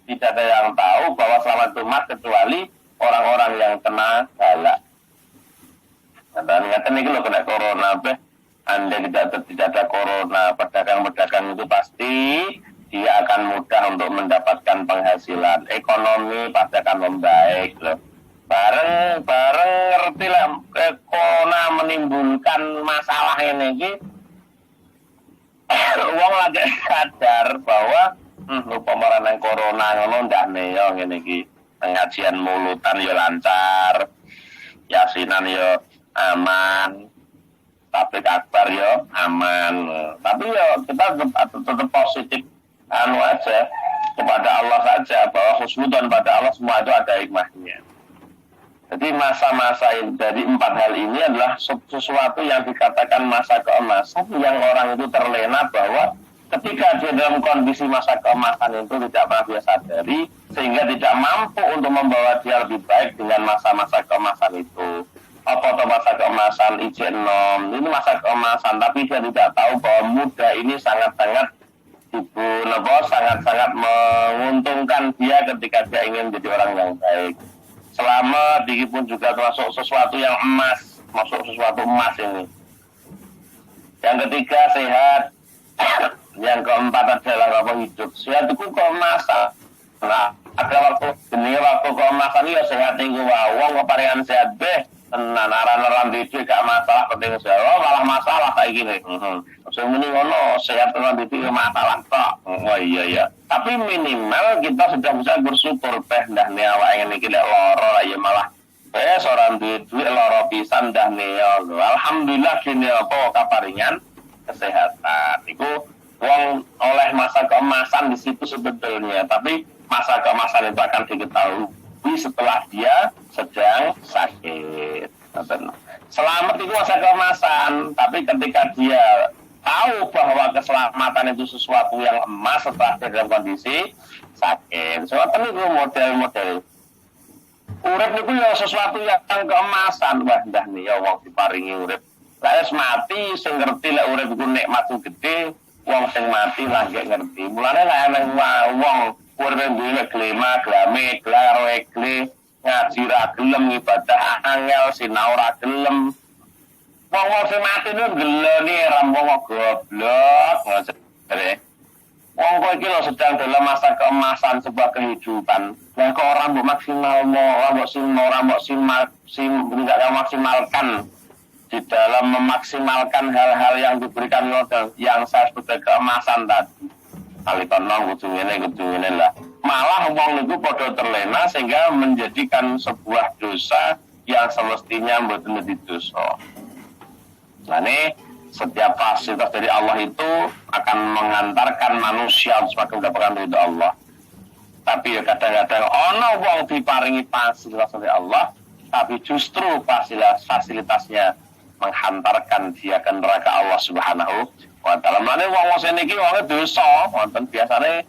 Tidak ada yang tahu bahwa selamat itu emas kecuali orang-orang yang kena bala. Dan ngaten iki lho kena corona beh. Anda tidak ada corona, pedagang-pedagang itu pasti dia akan mudah untuk mendapatkan penghasilan. Ekonomi pasti akan membaik loh. Bareng ngerti lah corona menimbulkan masalah ini. Wong lagi sadar bahwa umpama nang corona ngono ndak neyo ngene iki. Pengajian mulutan ya lancar. Yasinan ya aman. Tapi akbar ya aman, tapi ya kita tetap positif aja kepada Allah saja, bahwa husnudzon pada Allah semua itu ada hikmahnya. Jadi masa-masa dari 4 hal ini adalah sesuatu yang dikatakan masa keemasan, yang orang itu terlena bahwa ketika dia dalam kondisi masa keemasan itu tidak pernah dia sadari, sehingga tidak mampu untuk membawa dia lebih baik dengan masa-masa keemasan itu. Apa masa keemasan ijenom, ini masa keemasan, tapi dia tidak tahu bahwa muda ini sangat-sangat sangat-sangat menguntungkan dia ketika dia ingin menjadi orang yang baik. Selamat, ini pun juga termasuk sesuatu yang emas, masuk sesuatu emas ini. Yang ketiga sehat, yang keempat adalah apa hidup. Sehat itu keemasan. Nah, ada waktu keemasan ya sehat tinggi wong keparingan sehat beh. Tenan aran-aran didik gak masalah penting sehat. Oh malah masalah kayak gini. Sing muni ngono sehat tenan didik masalah tok. Oh iya. Tapi minimal kita sudah bisa bersyukur ndah ne awake ngene iki lek lara ya malah orang duit lara pisan ndah ne. Alhamdulillah dene apa kaparingan kesehatan. Iku wong oleh masa keemasan di situ sebetulnya, tapi masa keemasan itu akan diketahui setelah dia sedang sakit. Selamat itu masa keemasan, tapi ketika dia tahu bahwa keselamatan itu sesuatu yang emas setelah dia dalam kondisi sakit. Soalnya itu model-model urip itu ya sesuatu yang keemasan. Wah dah nih ya wong diparingi urip. Lah mati sing ngerti lek urip iku nikmat gede, wong sing mati lah gak ngerti. Mulane lek ana wong urip duwe klima, glame, karo ekle, ngaji ra gelem, ibadah angel, sinau ra gelem. Wong sing mati niku gelene rampung goblok ngene. Wong kowe iki lho sedang dalam masa keemasan sebuah kehidupan. Lah kok ora mbok maksimalkan di dalam memaksimalkan hal-hal yang diberikan yang saya sebut keemasan tadi. Kalikan nang kudu ngene lah. Malah wong niku padha terlena sehingga menjadikan sebuah dosa yang semestinya mboten menjadi dosa. Nah ini setiap fasilitas dari Allah itu akan mengantarkan manusia semakin mendapatkan ridha Allah. Tapi ya kadang-kadang ono wong diparingi fasilitas dari Allah, tapi justru fasilitasnya menghantarkan dia ke neraka Allah Subhanahu wa taala. Mane wong seniki wong dosa, wonten biasane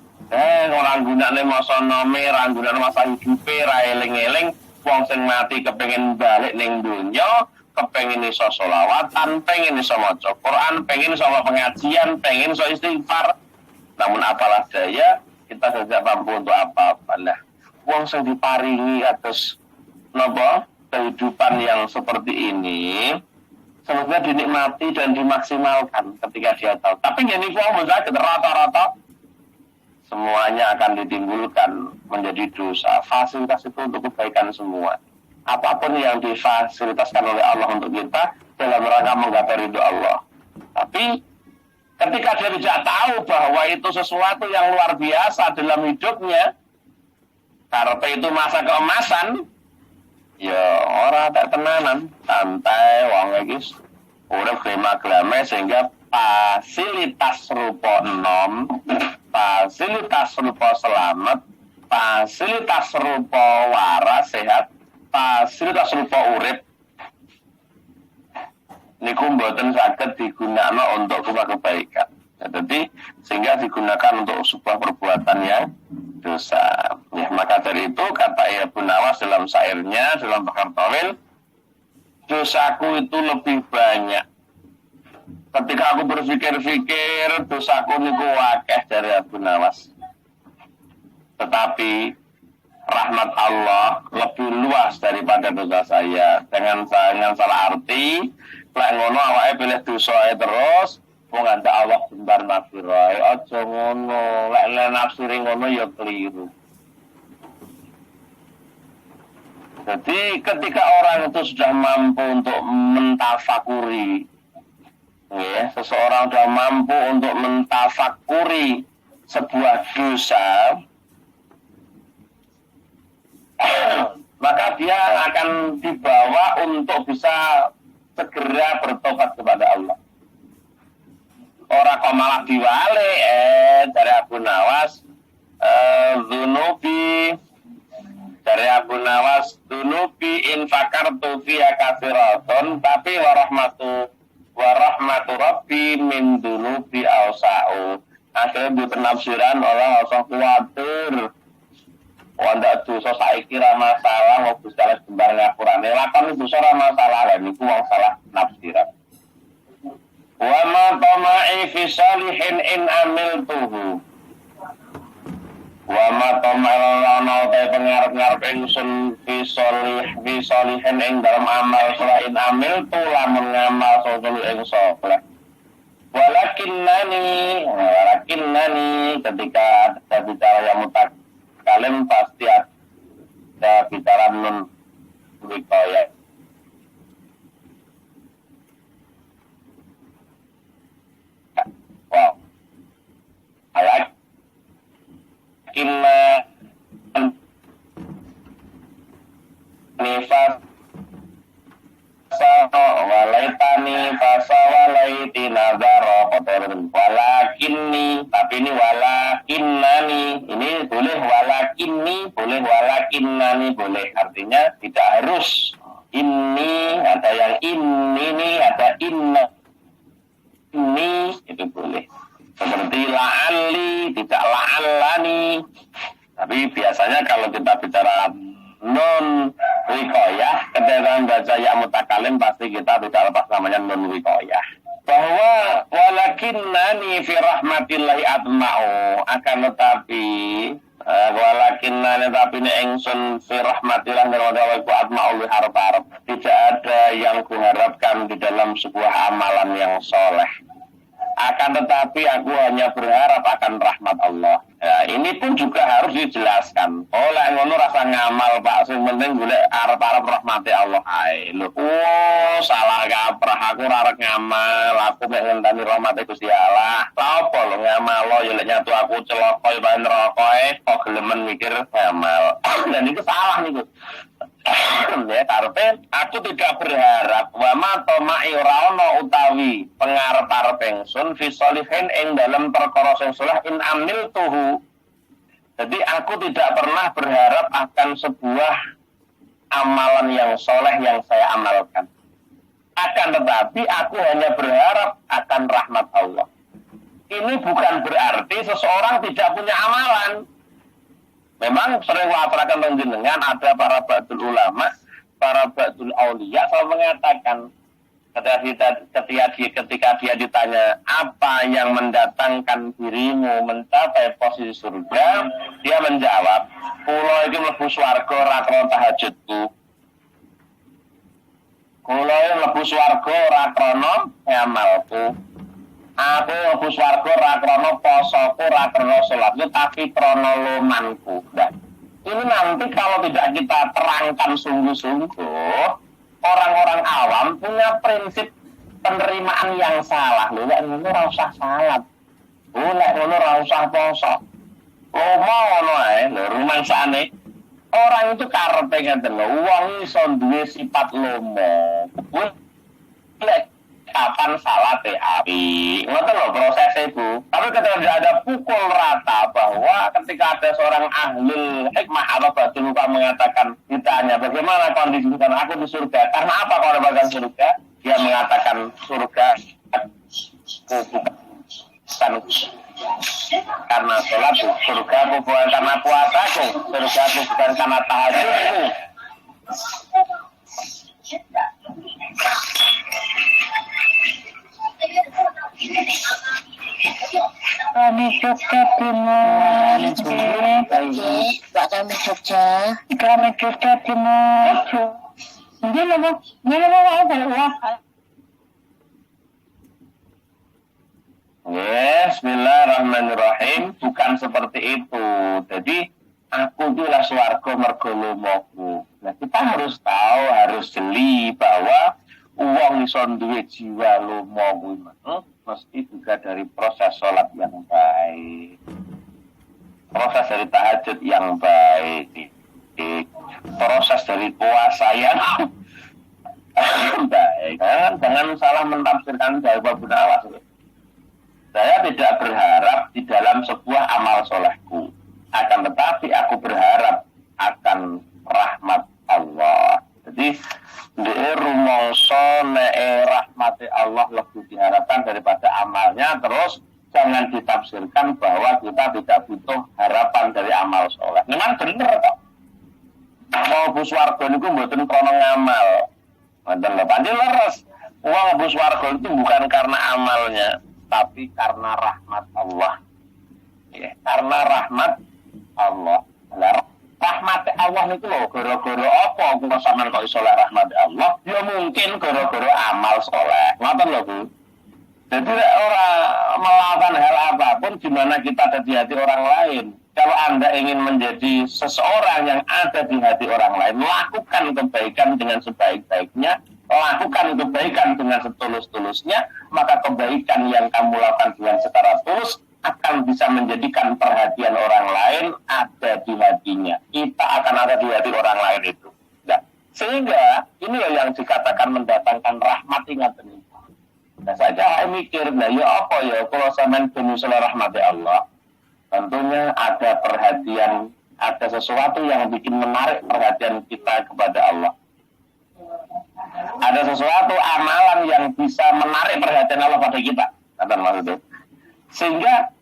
ora gunane masa nome, ora gunane masa hidupe, ra eling-eling, wong sing mati kepengin balik ning donya, kepengin iso sholawatan, pengen iso maca Quran, pengen iso pengajian, pengen iso istighfar. Namun apalah daya, kita tidak mampu untuk apa-apa. Nah, wong sing diparingi atas napa kehidupan yang seperti ini semestinya dinikmati dan dimaksimalkan ketika dia tahu. Tapi ini rata-rata semuanya akan ditimbulkan menjadi dosa. Fasilitas itu untuk kebaikan semua. Apapun yang difasilitaskan oleh Allah untuk kita dalam rangka menggapai ridho Allah. Tapi ketika dia tidak tahu bahwa itu sesuatu yang luar biasa dalam hidupnya, karena itu masa keemasan, ya orang tak tenanan, santai, wong iki urip glema-gleme sehingga fasilitas rupa enom, fasilitas rupa selamat, fasilitas rupa waras sehat, fasilitas rupa urip niku mboten saged digunakno untuk kebaikan. Jadi sehingga digunakan untuk sebuah perbuatan yang dosa. Ya, maka dari itu kata Abu Nawas dalam syairnya dalam Bahar Tawil, dosaku itu lebih banyak. Ketika aku berpikir-pikir dosaku niku akeh dari Abu Nawas. Tetapi rahmat Allah lebih luas daripada dosa saya. Dengan salah arti, lek ngono awake pilih dosa terus wong anda Allah jembar nafsirai, aja ngono, lek nafsiri ngono ya keliru. Jadi ketika orang itu sudah mampu untuk mentafakuri, ya, seseorang sudah mampu untuk mentafakuri sebuah dosa, maka dia akan dibawa untuk bisa segera bertobat kepada Allah. Orang kok malah diwale dari Abu Nawas zunubi dari Abu Nawas zunubi infakartu fiya katsiratun tapi warahmatu rabbi min zunubi awsa'u. Akhirnya buat penafsiran orang langsung khawatir wanda dosa saiki ra masalah wong Gusti Allah jembar ngapurane lakon dosa ra masalah lan niku wong salah nafsiran. Wa ma tama'i fi salihin in amiltuhu. Wa ma tama'i ta pengarep-ngarep ingsun fi salihin ing dalam amal selain amiltu lamun ngamal solo ing saleh. Walakinnani ketika ada bicara yang mutakalim pasti ada bicara nun wikaya. Wow. Ayat inna nifas walaitani fasawalaiti nazara qatarun walakinni, tapi ini walakinnani, ini boleh walakinnani boleh, artinya tidak harus ini, ada yang ini ada inna ini, itu boleh. Seperti la'alli, tidak la'allani. Tapi biasanya kalau kita bicara nun wikoyah, ketika membaca ya mutakalim pasti kita tidak lepas namanya nun wikoyah. Bahwa walakinnani fi rahmatillahi atma'u, akan tetapi walakinnani tapi ini ingsun fi rahmatillahi atma'u harap-harap. Tidak ada yang kuharapkan di dalam sebuah amalan yang soleh. Akan tetapi aku hanya berharap akan rahmat Allah. Ya, ini pun juga harus dijelaskan. Oh, lek ngono rasa ngamal Pak, sing penting golek arep-arep rahmati Allah ae. Lho, oh, salah kaprah aku ora arep ngamal, aku mek ngenteni rahmate Gusti Allah. Lah opo lho ngamal lo ya lek nyatu aku celaka ya bae neraka kok gelemen mikir ngamal. Dan itu salah niku. Ya karepe aku tidak berharap wa ma tama'i ora ono utawi pengarep-arep ingsun fi sholihin ing dalam perkara sing saleh in amiltuhu. Jadi aku tidak pernah berharap akan sebuah amalan yang soleh yang saya amalkan. Akan tetapi aku hanya berharap akan rahmat Allah. Ini bukan berarti seseorang tidak punya amalan. Memang sering laporakan dengan ada para ba'dul ulama, para ba'dul auliya selalu mengatakan ketika dia ditanya apa yang mendatangkan dirimu mencapai posisi surga, dia menjawab, "Kula iki mlebu swarga ora krana tahajudku." Kula mlebu swarga ora krana ngamalku. Aku mlebu swarga ora krana posoku, ora krana salatku, tapi krana lomanku. Nah, ini nanti kalau tidak kita terangkan sungguh-sungguh, orang-orang awam punya prinsip penerimaan yang salah. Lho, lek ngono ora usah salat. Lek ngono ora usah poso. Lomo ngono ae, lho rumangsane. Orang itu karepe ngeten lho, wong iso duwe sifat lomo. Lek kapan salate api. Ngoten lho prosesnya itu. Tapi ketika ada pukul rata bahwa ketika ada seorang ahli hikmah atau batin lupa mengatakan, ditanya bagaimana kondisi aku di surga, karena apa kau dapatkan surga? Dia mengatakan surga bukan karena sholatku, surga bukan karena puasaku, surga bukan karena tahajudku.
Kami Jogja Timur, Pak kami Jogja. Kami Jogja Timur. Dia mau
Bismillahirrahmanirrahim. Bukan seperti itu. Jadi aku itulah swarga mergo lomoku. Nah, kita harus tahu, harus jeli bahwa uang iso duwe jiwa lomo kuwi mesti juga dari proses sholat yang baik, proses dari tahajud yang baik, proses dari puasa yang baik. Jangan salah mentafsirkan jawaban Gunawas. Saya tidak berharap di dalam sebuah amal solehku, akan tetapi aku berharap akan rahmat Allah. Jadi di rumongso rahmati Allah lebih diharapkan daripada amalnya. Terus jangan ditafsirkan bahwa kita tidak butuh harapan dari amal soleh. Memang bener kok. Mau bus warga itu mboten krana ngamal. Ngoten lho, panjen leres. Wong bus warga itu bukan karena amalnya, tapi karena rahmat Allah. Ya, karena rahmat Allah. Rahmat Allah itu loh, gara-gara apa kok sampean kok iso rahmat Allah? Ya mungkin gara-gara amal soleh. Ngoten lho, Bu. Jadi orang melakukan hal apapun gimana kita ada di hati orang lain. Kalau Anda ingin menjadi seseorang yang ada di hati orang lain, lakukan kebaikan dengan sebaik-baiknya, lakukan kebaikan dengan setulus-tulusnya, maka kebaikan yang kamu lakukan dengan secara tulus akan bisa menjadikan perhatian orang lain ada di hatinya. Kita akan ada di hati orang lain itu. Nah, sehingga ini yang dikatakan mendatangkan rahmat, ingat ini. Nah, saja mikir, nah ya apa ya kalau sampean benusul rahmati Allah. Tentunya ada perhatian, ada sesuatu yang bikin menarik perhatian kita kepada Allah. Ada sesuatu amalan yang bisa menarik perhatian Allah pada kita. Kata maksudnya. Sehingga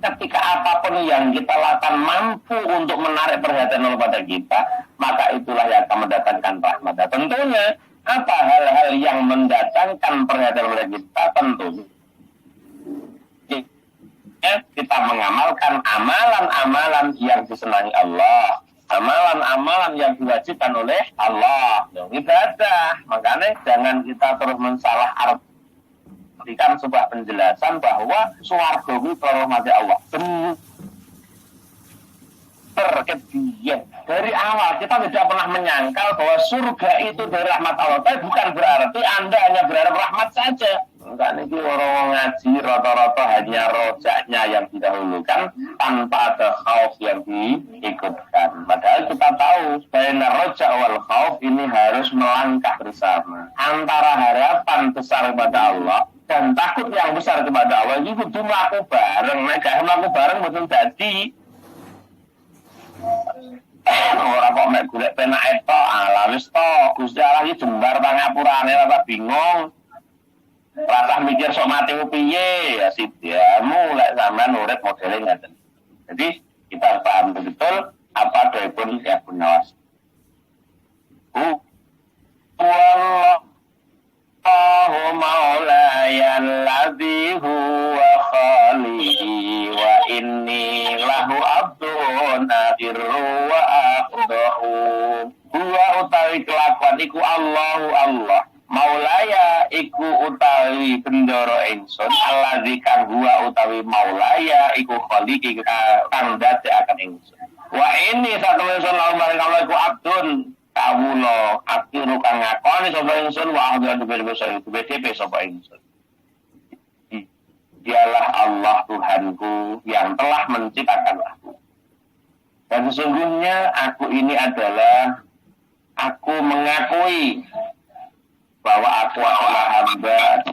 ketika apapun yang kita lakukan mampu untuk menarik perhatian Allah pada kita, maka itulah yang akan mendatangkan rahmat. Dan tentunya apa hal-hal yang mendatangkan perhatian pada kita? Tentunya kita mengamalkan amalan-amalan yang disenangi Allah, amalan-amalan yang diwajibkan oleh Allah, yang ibadah. Makanya jangan kita terus mensalah artikan sebuah penjelasan bahwa swarga itu rahmat Allah. Berkebian dari awal kita tidak pernah menyangkal bahwa surga itu dari rahmat Allah. Tapi bukan berarti Anda hanya berharap rahmat saja. Enggak, ini orang ngaji rata-rata hanya rojaknya yang didahulukan tanpa ada khauf yang diikutkan. Padahal kita tahu baina rojak wal khauf ini harus melangkah bersama. Antara harapan besar kepada Allah dan takut yang besar kepada Allah ini kudu mlaku bareng. Nek gak mlaku bareng mboten dadi. Ora kok mek golek penake tok, ala wis tok. Gusti Allah iki jembar pangapurane ora bingung. Rasa mikir sok mati piye ya sip ya mulai sampean urip modele ngaten. Jadi kita paham betul apa doipun ya Gunawas. Wallahu maulaya alladzi huwa khaliqi wa inni lahu abdun akhirru wa akhdahu. Huwa utawi kelakuan iku Allah Maulaya iku utawi bendoro ingsun, alladzi kang huwa utawi maulaya iku khaliki kang dadekaken ingsun. Wa ini satu ingsun lawan maring Allah iku abdun kawula atiru kang ngakoni sapa ingsun wa ahdan bebe sapa ingsun. Dialah Allah Tuhanku yang telah menciptakan aku. Dan sesungguhnya aku ini adalah aku mengakui bahwa aku adalah hamba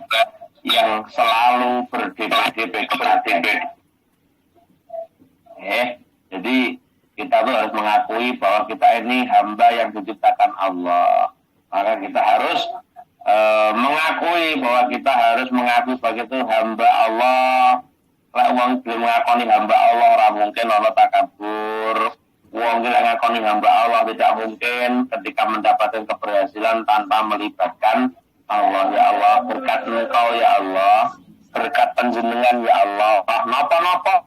yang selalu berdebek. Jadi kita tuh harus mengakui bahwa kita ini hamba yang diciptakan Allah. Maka kita harus mengakui bahwa kita harus mengakui sebagai itu hamba Allah. Lah wong belum ngakoni hamba Allah ora mungkin ana takabur. Wong yang ngakoni hamba Allah tidak mungkin ketika mendapatkan keberhasilan tanpa melibatkan Allah. Ya Allah, berkat Engkau ya Allah, berkat panjenengan ya Allah. Napa-napa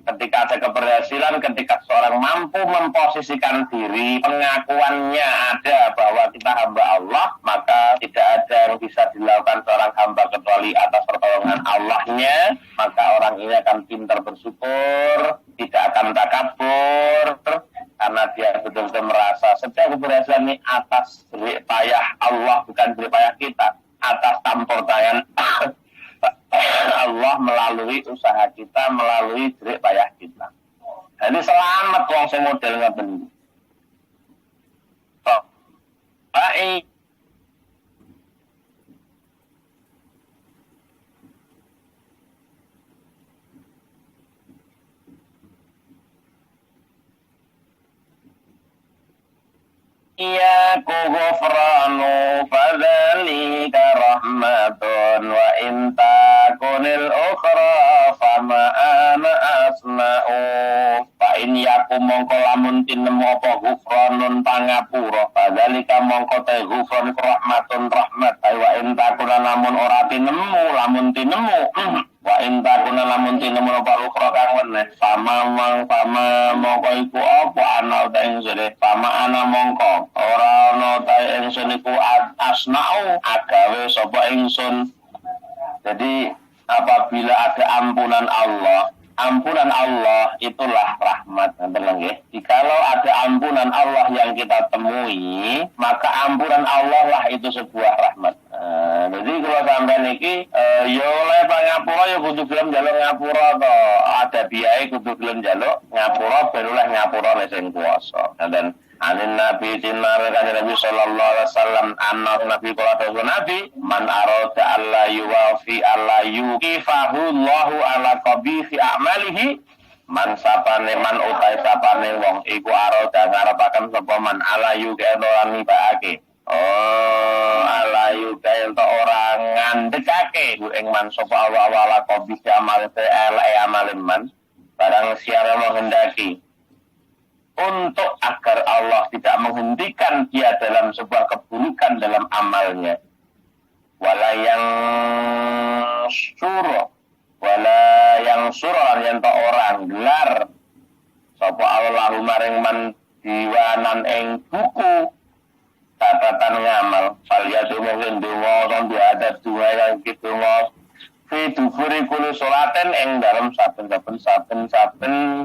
ketika ada keberhasilan, ketika seorang mampu memposisikan diri, pengakuannya ada bahwa kita hamba Allah, maka tidak ada yang bisa dilakukan seorang hamba kecuali atas pertolongan Allahnya. Maka orang ini akan pintar bersyukur, tidak akan takabur, karena dia betul-betul merasa setiap keberhasilan ini atas jerih payah Allah, bukan jerih payah kita, atas campur tangan Allah melalui usaha kita, melalui jerih payah kita. Jadi selamat wong sing model ngoten niku. Baik. Iyaku ghufranu fadzalika rahmatun wa intakunil ukhra fama ana asma'u fa in yaku mongko lamun tinemu apa ghufranun pangapura fadzalika mongko te ghufran rahmatun rahmat wa intakuna lamun ora tinemu lamun tinemu wa intakuna lamun tinemu apa ukhra kang weneh fama mongko iku apa ana ta ing jere fama ana mongko ora ana ta ingsun iku asna'u agawe sapa ingsun. Jadi apabila ada ampunan Allah itulah rahmat. Jikalau ada ampunan Allah yang kita temui, maka ampunan Allah lah itu sebuah rahmat. Jadi kalau sampai niki ya oleh pangapura ya kudu gelem njaluk ngapura to. Ada biaya kudu gelem njaluk ngapura ben oleh ngapura nek sing kuwasa. Dan anin Nabi tinar kanjeng Nabi sallallahu alaihi wasallam anak Nabi kala dawuh Nabi man arada alla yuwafi alla yuqifahu Allahu ala qabihi a'malihi man sapane man utai sapane wong iku arada ngarepaken sapa man ala yuqeno lan nibake ala yuqeno ora ngandekake ing man sapa Allah ala qabihi amale man barang siapa menghendaki untuk agar Allah tidak menghentikan dia dalam sebuah keburukan dalam amalnya. Wala yang surah yang tak orang gelar sapa Allahu maring man diwanan ing buku catatan ngamal faliyatu mungkin donga sampe ada dua yang gitu mau fi dufuri kulu sholaten ing dalam saben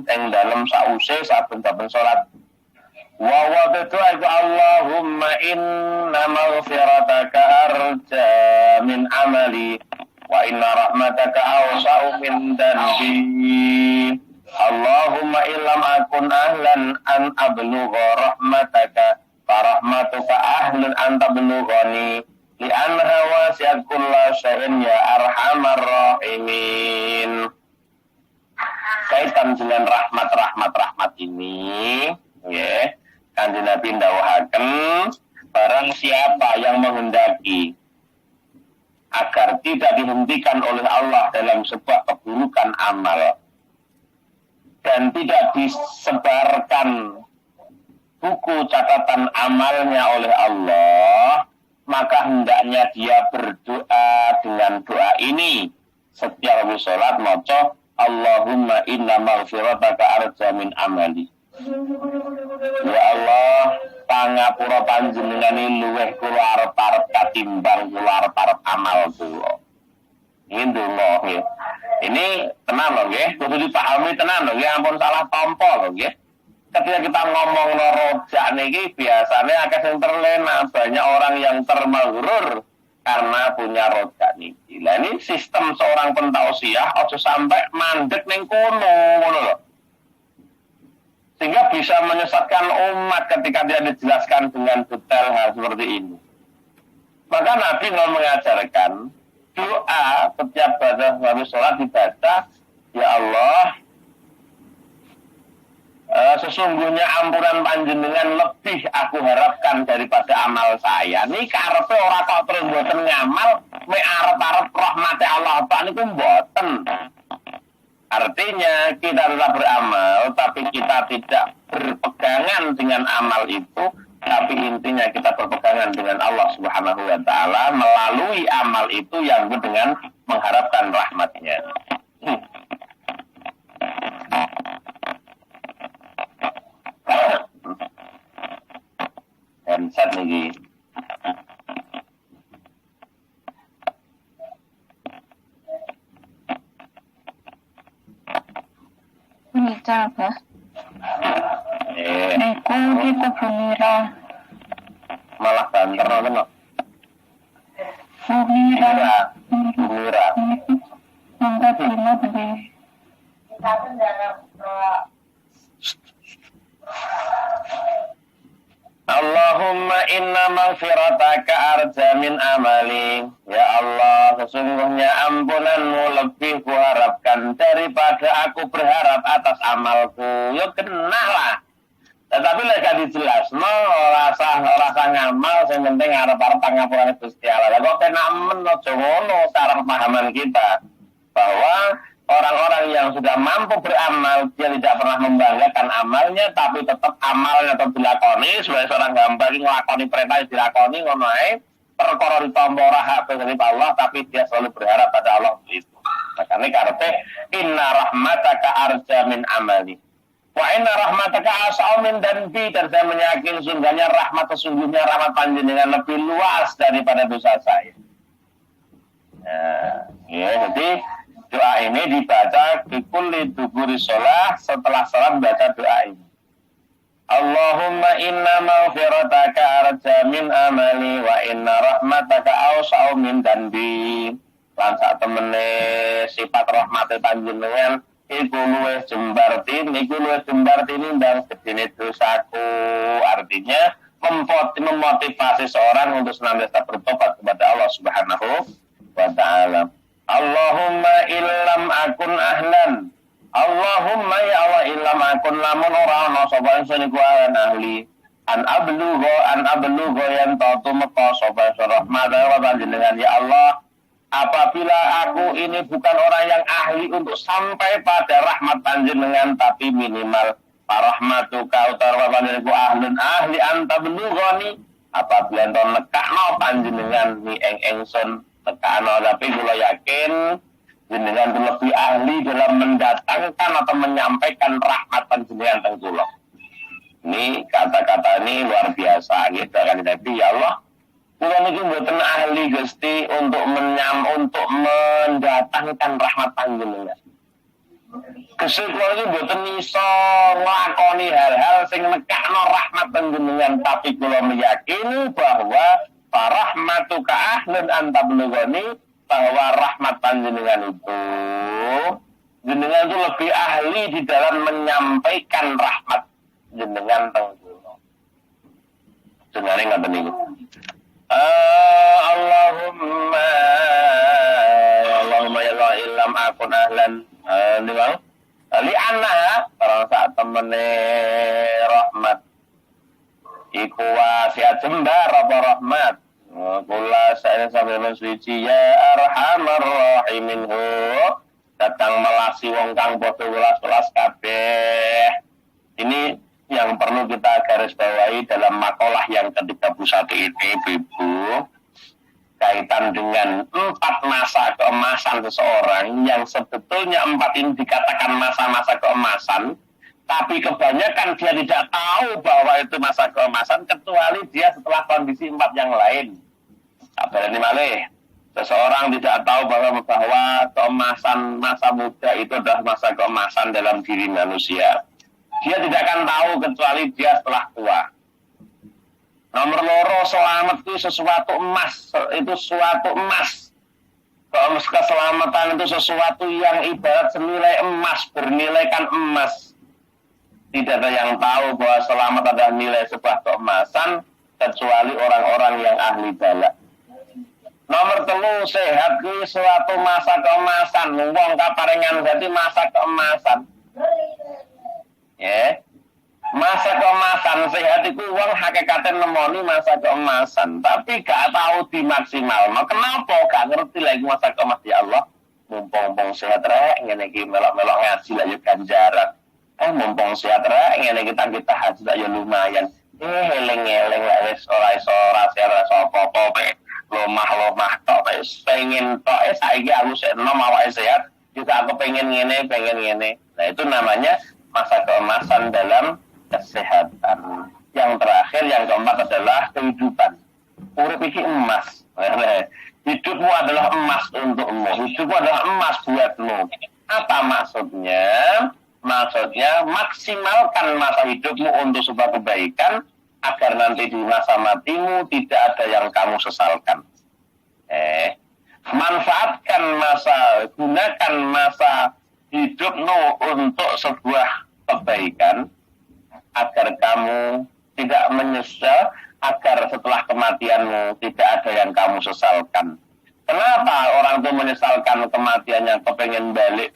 ing dalam sause saben sholat wa itu Allahumma inna maghfirataka arja min amali wa inna rahmataka awsa'u min dambi Allahumma illam akun ahlan an ablugha rahmataka farahmatuka ahlun an tablughani li'anha wasi'at kulla syai'in ya arhamar rahimin. Kaitan dengan rahmat ini ya kanjeng Nabi ndawuhaken barang siapa yang menghendaki agar tidak dihentikan oleh Allah dalam sebuah keburukan amal dan tidak disebarkan buku catatan amalnya oleh Allah, maka hendaknya dia berdoa dengan doa ini setiap habis sholat maca Allahumma inna maghfirataka arja min amali. Ya Allah, pangapura panjenengan luweh kula arep-arep katimbang kula arep-arep amal kula. Ini ndonga nggih. Ini tenan lho nggih, kudu dipahami tenan lho nggih, ampun salah tampa lho nggih. Ketika kita ngomong rojak niki biasanya akeh sing terlena, banyak orang yang termaghrur karena punya rojak niki. Lah ini sistem seorang pentausiah aja sampai mandek ning kono ngono lho. Sehingga bisa menyesatkan umat ketika dia dijelaskan dengan detail hal seperti ini. Maka Nabi mengajarkan doa setiap pada habis sholat dibaca, ya Allah, sesungguhnya ampunan panjenengan lebih aku harapkan daripada amal saya. Ini karepe ora kok terus mboten ngamal, mek arep-arep rahmate Allah Ta'ala niku mboten. Artinya kita tetap beramal, tapi kita tidak berpegangan dengan amal itu, tapi intinya kita berpegangan dengan Allah Subhanahu wa Ta'ala melalui amal itu yang dengan mengharapkan rahmatnya. Handset nih.
Bisa apa? Aku kita bunira.
Malah banter nonton. Bunira.
Enggak terima deh.
Allahumma inna maghfirataka arja min amali. Ya Allah, sesungguhnya ampunanmu lebih kuharapkan daripada aku berharap atas amalku. Ya kenah lah. Tetapi lek dijelas, no rasa ngamal, yang penting harap-harap pangapuran Gusti Allah. Kok kena men aja ngono cara pemahaman kita bahwa orang-orang yang sudah mampu beramal, dia tidak pernah membanggakan amalnya, tapi tetap amalnya tetap dilakoni. Sebagai seorang hamba ini ngelakoni perintah dilakoni, ngono ae perkara ditampa ora hak dari Allah, tapi dia selalu berharap pada Allah itu. Makanya karepe inna rahmataka arja min amali. Wa inna rahmataka as'au min danbi, dan saya meyakin sesungguhnya rahmat panjenengan lebih luas daripada dosa saya. Ya, jadi doa ini dibaca di kulli duburi sholat, setelah sholat baca doa ini. Allahumma inna maghfirataka arja min amali wa inna rahmataka awsa'u min danbi. Lan sak temene sifat rahmate panjenengan iku luwih jembartini ndang gedene dosaku. Artinya memotivasi seorang untuk senantiasa bertobat kepada Allah Subhanahu wa Ta'ala. Allahumma illam akun ahlan. Allahumma ya Allah illam akun lamun ora ana sapa ingsun iku ahli. An ablugha yang tatu meka sapa rahmat wa panjenengan ya Allah. Apabila aku ini bukan orang yang ahli untuk sampai pada rahmat panjenengan, tapi minimal rahmatuka utawa panjenenganku ahli anta belughani. Apabila ento nekakno panjenengan ni ingsun tekano, tapi kula yakin jenengan lebih ahli dalam mendatangkan atau menyampaikan rahmat panjenengan teng kula. Ini kata-kata ini luar biasa gitu kan, tapi ya Allah, kula niki mboten ahli Gusti untuk mendatangkan rahmat panjenengan. Gusti kula niki mboten iso nglakoni hal-hal sing nekakno rahmat panjenengan, tapi kula meyakini bahwa rahmatuka ahlun anta blughani, bahwa rahmat panjenengan itu jenengan itu lebih ahli di dalam menyampaikan rahmat jenengan teng kula. Jenenge ngoten niku. Allahumma ya Allah illam akun ahlan liwang li'anna orang saat temene rahmat iku wasiat jembar apa rahmat kula saya sampai mensuci ya arhamar rahimin datang melasi wong kang padha welas-welas kabeh. Ini yang perlu kita garis bawahi dalam makalah yang ke-31 ini, Ibu, kaitan dengan 4 masa keemasan seseorang, yang sebetulnya 4 ini dikatakan masa-masa keemasan Tapi kebanyakan dia tidak tahu bahwa itu masa keemasan kecuali dia setelah kondisi 4 yang lain. Berani malih. Seseorang tidak tahu bahwa keemasan masa muda itu adalah masa keemasan dalam diri manusia. Dia tidak akan tahu kecuali dia setelah tua. Nomor loro, selamat itu sesuatu emas. Itu suatu emas. Keselamatan itu sesuatu yang ibarat senilai emas, bernilaikan emas. Tidak ada yang tahu bahwa selamat adalah nilai sebuah keemasan kecuali orang-orang yang ahli balak. Nomor 3, sehat itu suatu masa keemasan. Wong kaparingan berarti masa keemasan. Ya. Masa keemasan sehat itu wong hakikatnya nemoni masa keemasan, tapi gak tahu dimaksimal. Kenapa gak ngerti lagi masa keemasan? Ya Allah, mumpung sehat rek ngene iki melok-melok ngaji lah ya ganjaran. Mumpung sehat rek ngene kita haji lah ya lumayan. Eling-eling lah wis ora iso sehat apa-apa pe. Lomah tok wis pengen tok saiki aku sik enom awake sehat, juga aku pengen ngene. Nah, itu namanya masa keemasan dalam kesehatan. Yang terakhir, yang keempat adalah kehidupan. Urip iki emas. Hidupmu adalah emas untukmu. Hidupmu adalah emas buatmu. Apa maksudnya? Maksudnya maksimalkan masa hidupmu untuk sebuah kebaikan agar nanti di masa matimu tidak ada yang kamu sesalkan. Gunakan masa hidupmu untuk sebuah kebaikan agar kamu tidak menyesal, agar setelah kematianmu tidak ada yang kamu sesalkan. Kenapa orang itu menyesalkan kematiannya, pengen balik,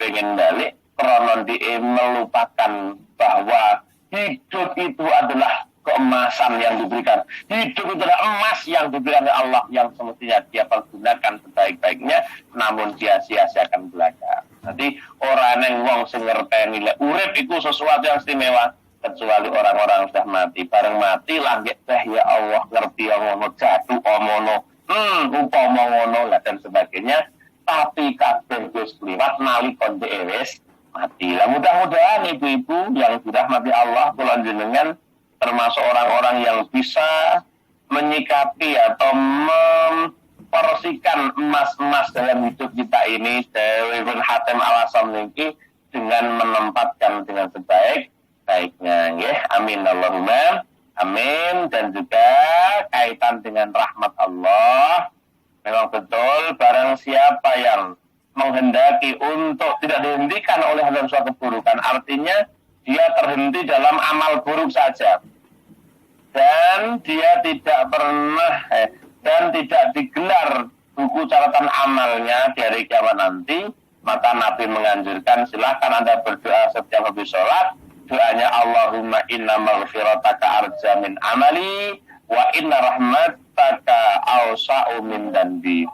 karena dia melupakan bahwa hidup itu adalah keemasan yang diberikan. Hidup itu adalah emas yang diberikan oleh Allah, yang semestinya dia pergunakan sebaik-baiknya, namun dia sia-siakan belaka. Jadi orang yang wong sing ngerteni lek urip iku sesuatu yang istimewa, kecuali orang-orang sudah mati. Bareng mati langit teh ya Allah ngerti ngono, jatuh omono, upama ngono lah dan sebagainya. Tapi kabeh wis liwat nalika wis mati. Lah mudah-mudahan ibu-ibu yang sudah mati Allah kula jenengan termasuk orang-orang yang bisa menyikapi atau memporsikan emas-emas dalam hidup kita ini dari Ibn Hatim al-Asam niki dengan menempatkan dengan sebaik-baiknya. Ya, amin Allahumma amin. Dan juga kaitan dengan rahmat Allah. Memang betul barang siapa yang menghendaki untuk tidak dihentikan oleh suatu keburukan, artinya dia terhenti dalam amal buruk saja dan dia tidak pernah dan tidak digelar buku catatan amalnya di hari kiamat nanti, maka Nabi menganjurkan silakan Anda berdoa setiap habis sholat. Doanya Allahumma inna maghfirataka arja min amali wa inna rahmataka awsa'u min danbi.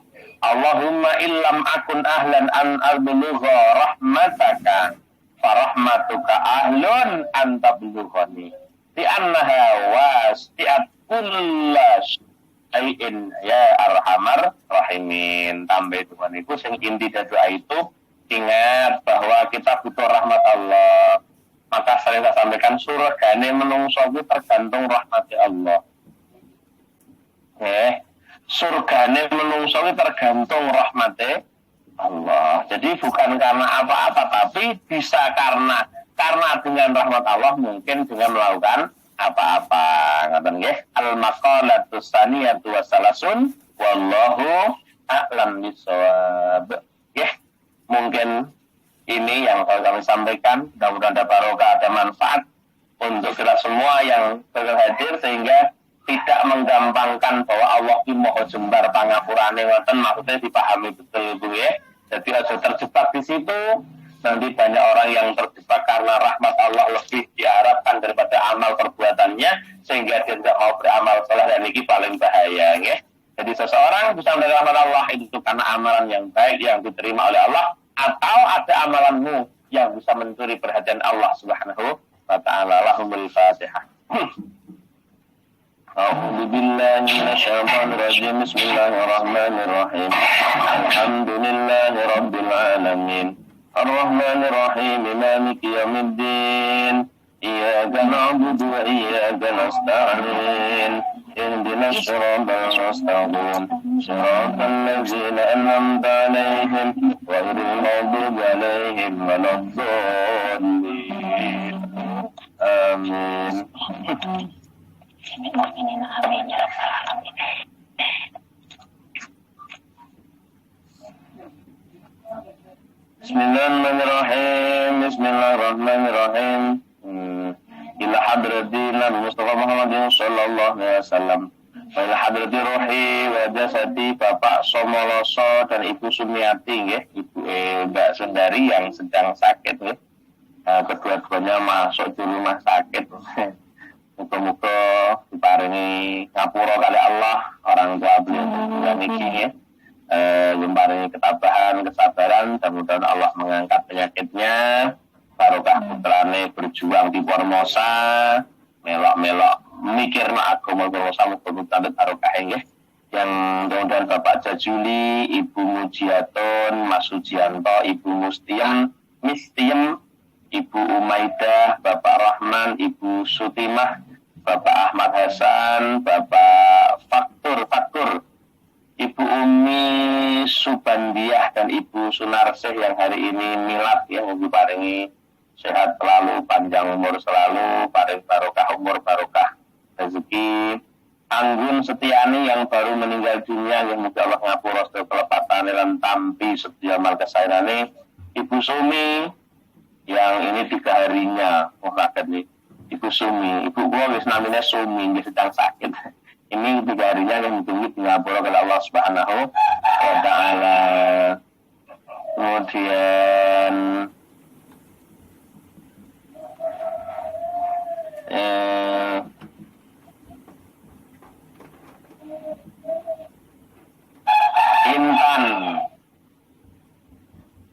Allahumma illam akun ahlan an albulugha rahmataka farahmatuka ahlun anta bulughani li'annaha wasi'at kulla syai'in ya arhamar rahimin. Tambah Tuhan itu sing inti dari doa itu, ingat bahwa kita butuh rahmat Allah. Maka sering saya sampaikan surgane menungso itu tergantung rahmat Allah. Surgane menungso itu tergantung rahmat Allah. Jadi bukan karena apa-apa, tapi bisa karena dengan rahmat Allah mungkin dengan melakukan apa-apa. Ngaten nggih. Al-maqalatu tsaniyatu wa salasun wallahu a'lam bissawab. Nggih. Mungkin ini yang kami sampaikan. Mudah-mudahan ada barokah, ada manfaat untuk kita semua yang berhadir, sehingga tidak menggampangkan bahwa Allah itu Maha Jembar pangapurane ngoten, maksudnya dipahami betul Bu ya. Jadi aja terjebak di situ. Nanti banyak orang yang terjebak karena rahmat Allah lebih diharapkan daripada amal perbuatannya, sehingga dia tidak mau beramal saleh, dan ini paling bahaya ya. Jadi seseorang bisa mendapatkan rahmat Allah itu karena amalan yang baik yang diterima oleh Allah, atau ada amalanmu yang bisa mencuri perhatian Allah Subhanahu wa ta'ala. Lahumul Fatihah. A'udzu billahi minasyaitonir rajim. Bismillahirrahmanirrahim. Alhamdulillahi rabbil alamin. Ar-Rahmanir Rahim. Maliki yaumiddin. إياك نعبد وإياك نستعين اهدنا الصراط المستقيم صراط الذين أنعمت عليهم غير المغضوب عليهم ولا الضالين آمين. Bismillahirrahmanirrahim. Bismillahirrahmanirrahim. Ila hadrati Nabi Mustafa Muhammadin sallallahu alaihi wasallam. Wa ila hadrati ruhi wa jasadi Bapak Somoloso dan Ibu Sumiati nggih, Ibu Mbak Sendari yang sedang sakit nggih. Kedua-duanya masuk di rumah sakit. Muga-muga diparingi ngapura kali Allah orang tua beliau niki nggih. Diparingi ketabahan, kesabaran, dan mudah-mudahan Allah mengangkat penyakitnya. Barokah putrane berjuang di Formosa, melok-melok mikirno agama Formosa muga-muga barokah nggih. Yang mudah-mudahan Bapak Jajuli, Ibu Mujiatun, Mas Sujianto, Ibu Mistiem, Ibu Umaidah, Bapak Rahman, Ibu Sutimah, Bapak Ahmad Hasan, Bapak Faktur, Ibu Umi Subandiah dan Ibu Sunarsih yang hari ini milad ya, mugi paringi sehat selalu, panjang umur selalu, paring barokah umur, barokah rezeki. Anggun Setiani yang baru meninggal dunia, yang mugi Allah ngapura sedaya kelepatan lan tampi sedaya mal kesaenane. Ibu Sumi yang ini 3 harinya, kaget nih. Ibu Sumi, ibu gua wis namanya Sumi, dia sedang sakit. Ini 3 harinya yang ditunggu di ngapura oleh Allah Subhanahu wa Ta'ala. Kemudian Intan,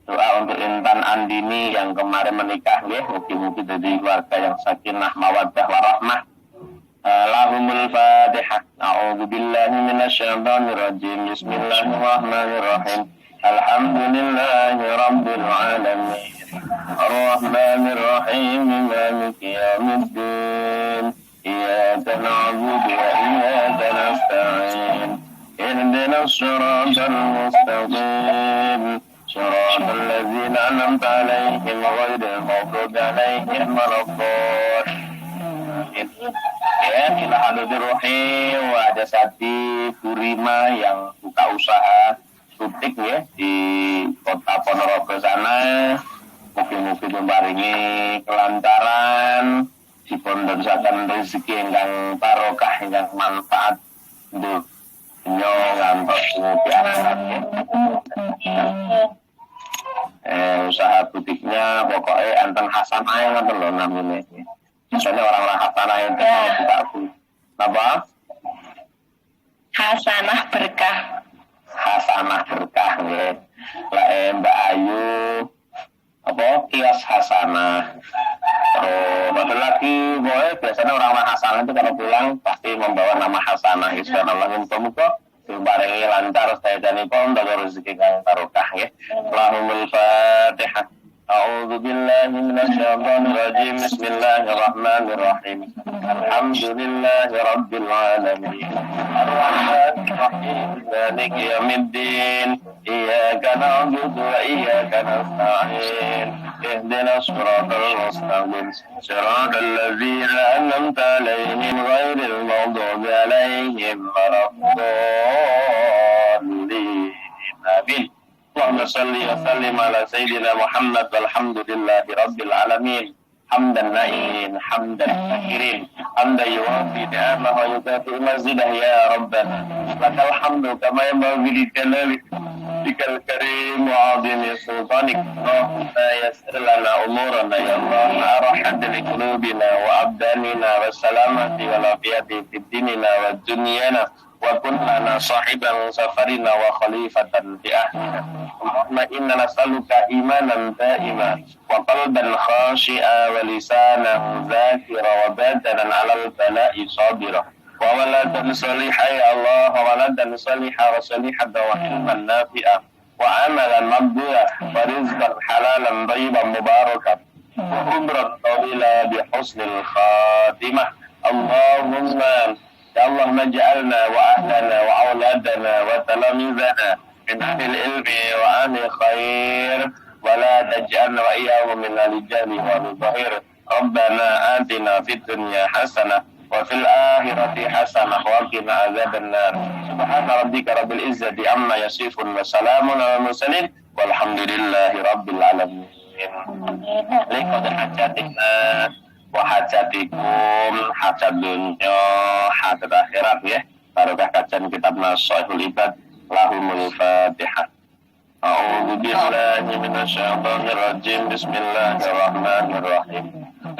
doa untuk Intan Andini yang kemarin menikah ya, mungkin dari keluarga yang sakinah mawaddah warahmah. Lahumul Fatihah. A'udzu billahi minasyaitonir rajim. Bismillahirrahmanirrahim. Alhamdulillahi rabbil alamin. Arrahmanir rahim. Maliki yaumiddin. Iyyaka na'budu wa iyyaka nasta'in. Ihdinas siratal mustaqim. Siratal ladzina an'amta 'alaihim ghairil maghdubi 'alaihim waladdallin. Ya, ila hadratir ruhi wa jasadi Burima yang buka usaha sutik ya di kota Ponorogo sana. Mungkin membaringi kelancaran, dipondhosaken rezeki ingkang barokah, ingkang manfaat untuk ngantos mugi akhirat ya. Usaha butiknya pokoknya enten hasanah ngoten lho namine. Misalnya orang-orang hasanah itu buka apa? Hasanah berkah. Hasanah berkah nggih. Lah Mbak Ayu apa kios hasanah. Terus ada lagi biasanya orang-orang hasanah itu kalau pulang pasti membawa nama hasanah. Insyaallah muga-muga diparingi lancar sedayanipun dalam rezeki kang barokah nggih. Allahumma Fatihah. A'udzu billahi minasyaitonir rajim. Bismillahirrahmanirrahim. Alhamdulillahi rabbil alamin. Arrahmanir rahim. Maliki yaumiddin. Iyyaka na'budu wa iyyaka nasta'in. Ihdinas siratal mustaqim. Siratal ladzina an'amta 'alaihim ghairil maghdubi 'alaihim waladdallin. Amin. Allahumma salli wa sallim ala sayyidina Muhammad walhamdulillahi rabbil alamin. Hamdan na'imin, hamdan syakirin, hamdan yuwafi ni'amah wa yukafi mazidah ya Rabbana. Lakal hamdu kama yanbaghi li jalalik bikal karim wa 'azimi sultanik. Allahumma yassir lana umurana ya Allah. Arahad li qulubina wa abdanina wa salamati wa lafiyati fid dinina wa dunyana. Wa kun lana sahiban safarina wa khalifatan fi ahlina. Allahumma inna nas'aluka imanan da'iman wa qalban khashi'a wa lisanan zakira wa badanan 'alal bala'i sabira wa waladan salihah ya Allah, wa waladan salihah wa salihatan wa ilman nafi'a wa amalan maqbula wa rizqan halalan thayyiban mubarakan وعمرا طويلا بحسن الخاتمة. اللهم يا الله نجعلنا وأهلنا وأولادنا وتلاميذنا من أهل العلم وأهل الخير ولا تجعلنا وإياهم من أهل الجهل والظهير. ربنا آتنا في الدنيا حسنة وفي الآخرة حسنة وقنا عذاب النار. سبحان ربك رب العزة عما يصفون وسلام على المرسلين والحمد لله رب العالمين. Likod hajatina wa hajatikum, hajat dunya, hajat akhirat ya. Barokah kajian kitab Nashihul Ibad. Lahumul Fatihah. A'udzu billahi minasyaitonir rajim. Bismillahirrahmanirrahim.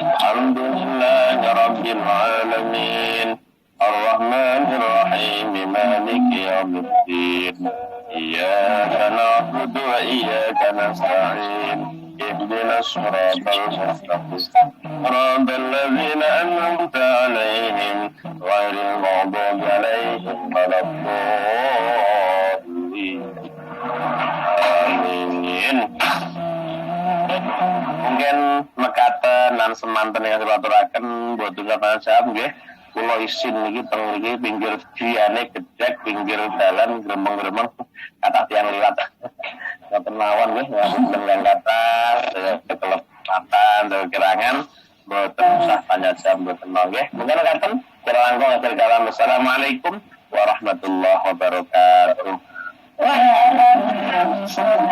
Alhamdulillahi rabbil alamin. Ar-Rahmanir Rahim. Maliki yaumiddin. Iyyaka na'budu wa iyyaka nasta'in. اهدنا الصراط المستقيم صراط الذين أنعمت عليهم غير المغضوب عليهم ولا الضالين. Amin. Mungkin mekaten lan semanten yang dilaturaken boten kapan jam nggih. Kula isin niki teng niki pinggir diane gedhek pinggir dalan gremeng-gremeng kathah tiyang liwat. Ngoten mawon nggih yang kata kekelepatan kekirangan boten usah tanya jam boten nggih. Mungkin katen kira langkung akhir kalam. Assalamualaikum warahmatullahi wabarakatuh. Waalaikumsalam.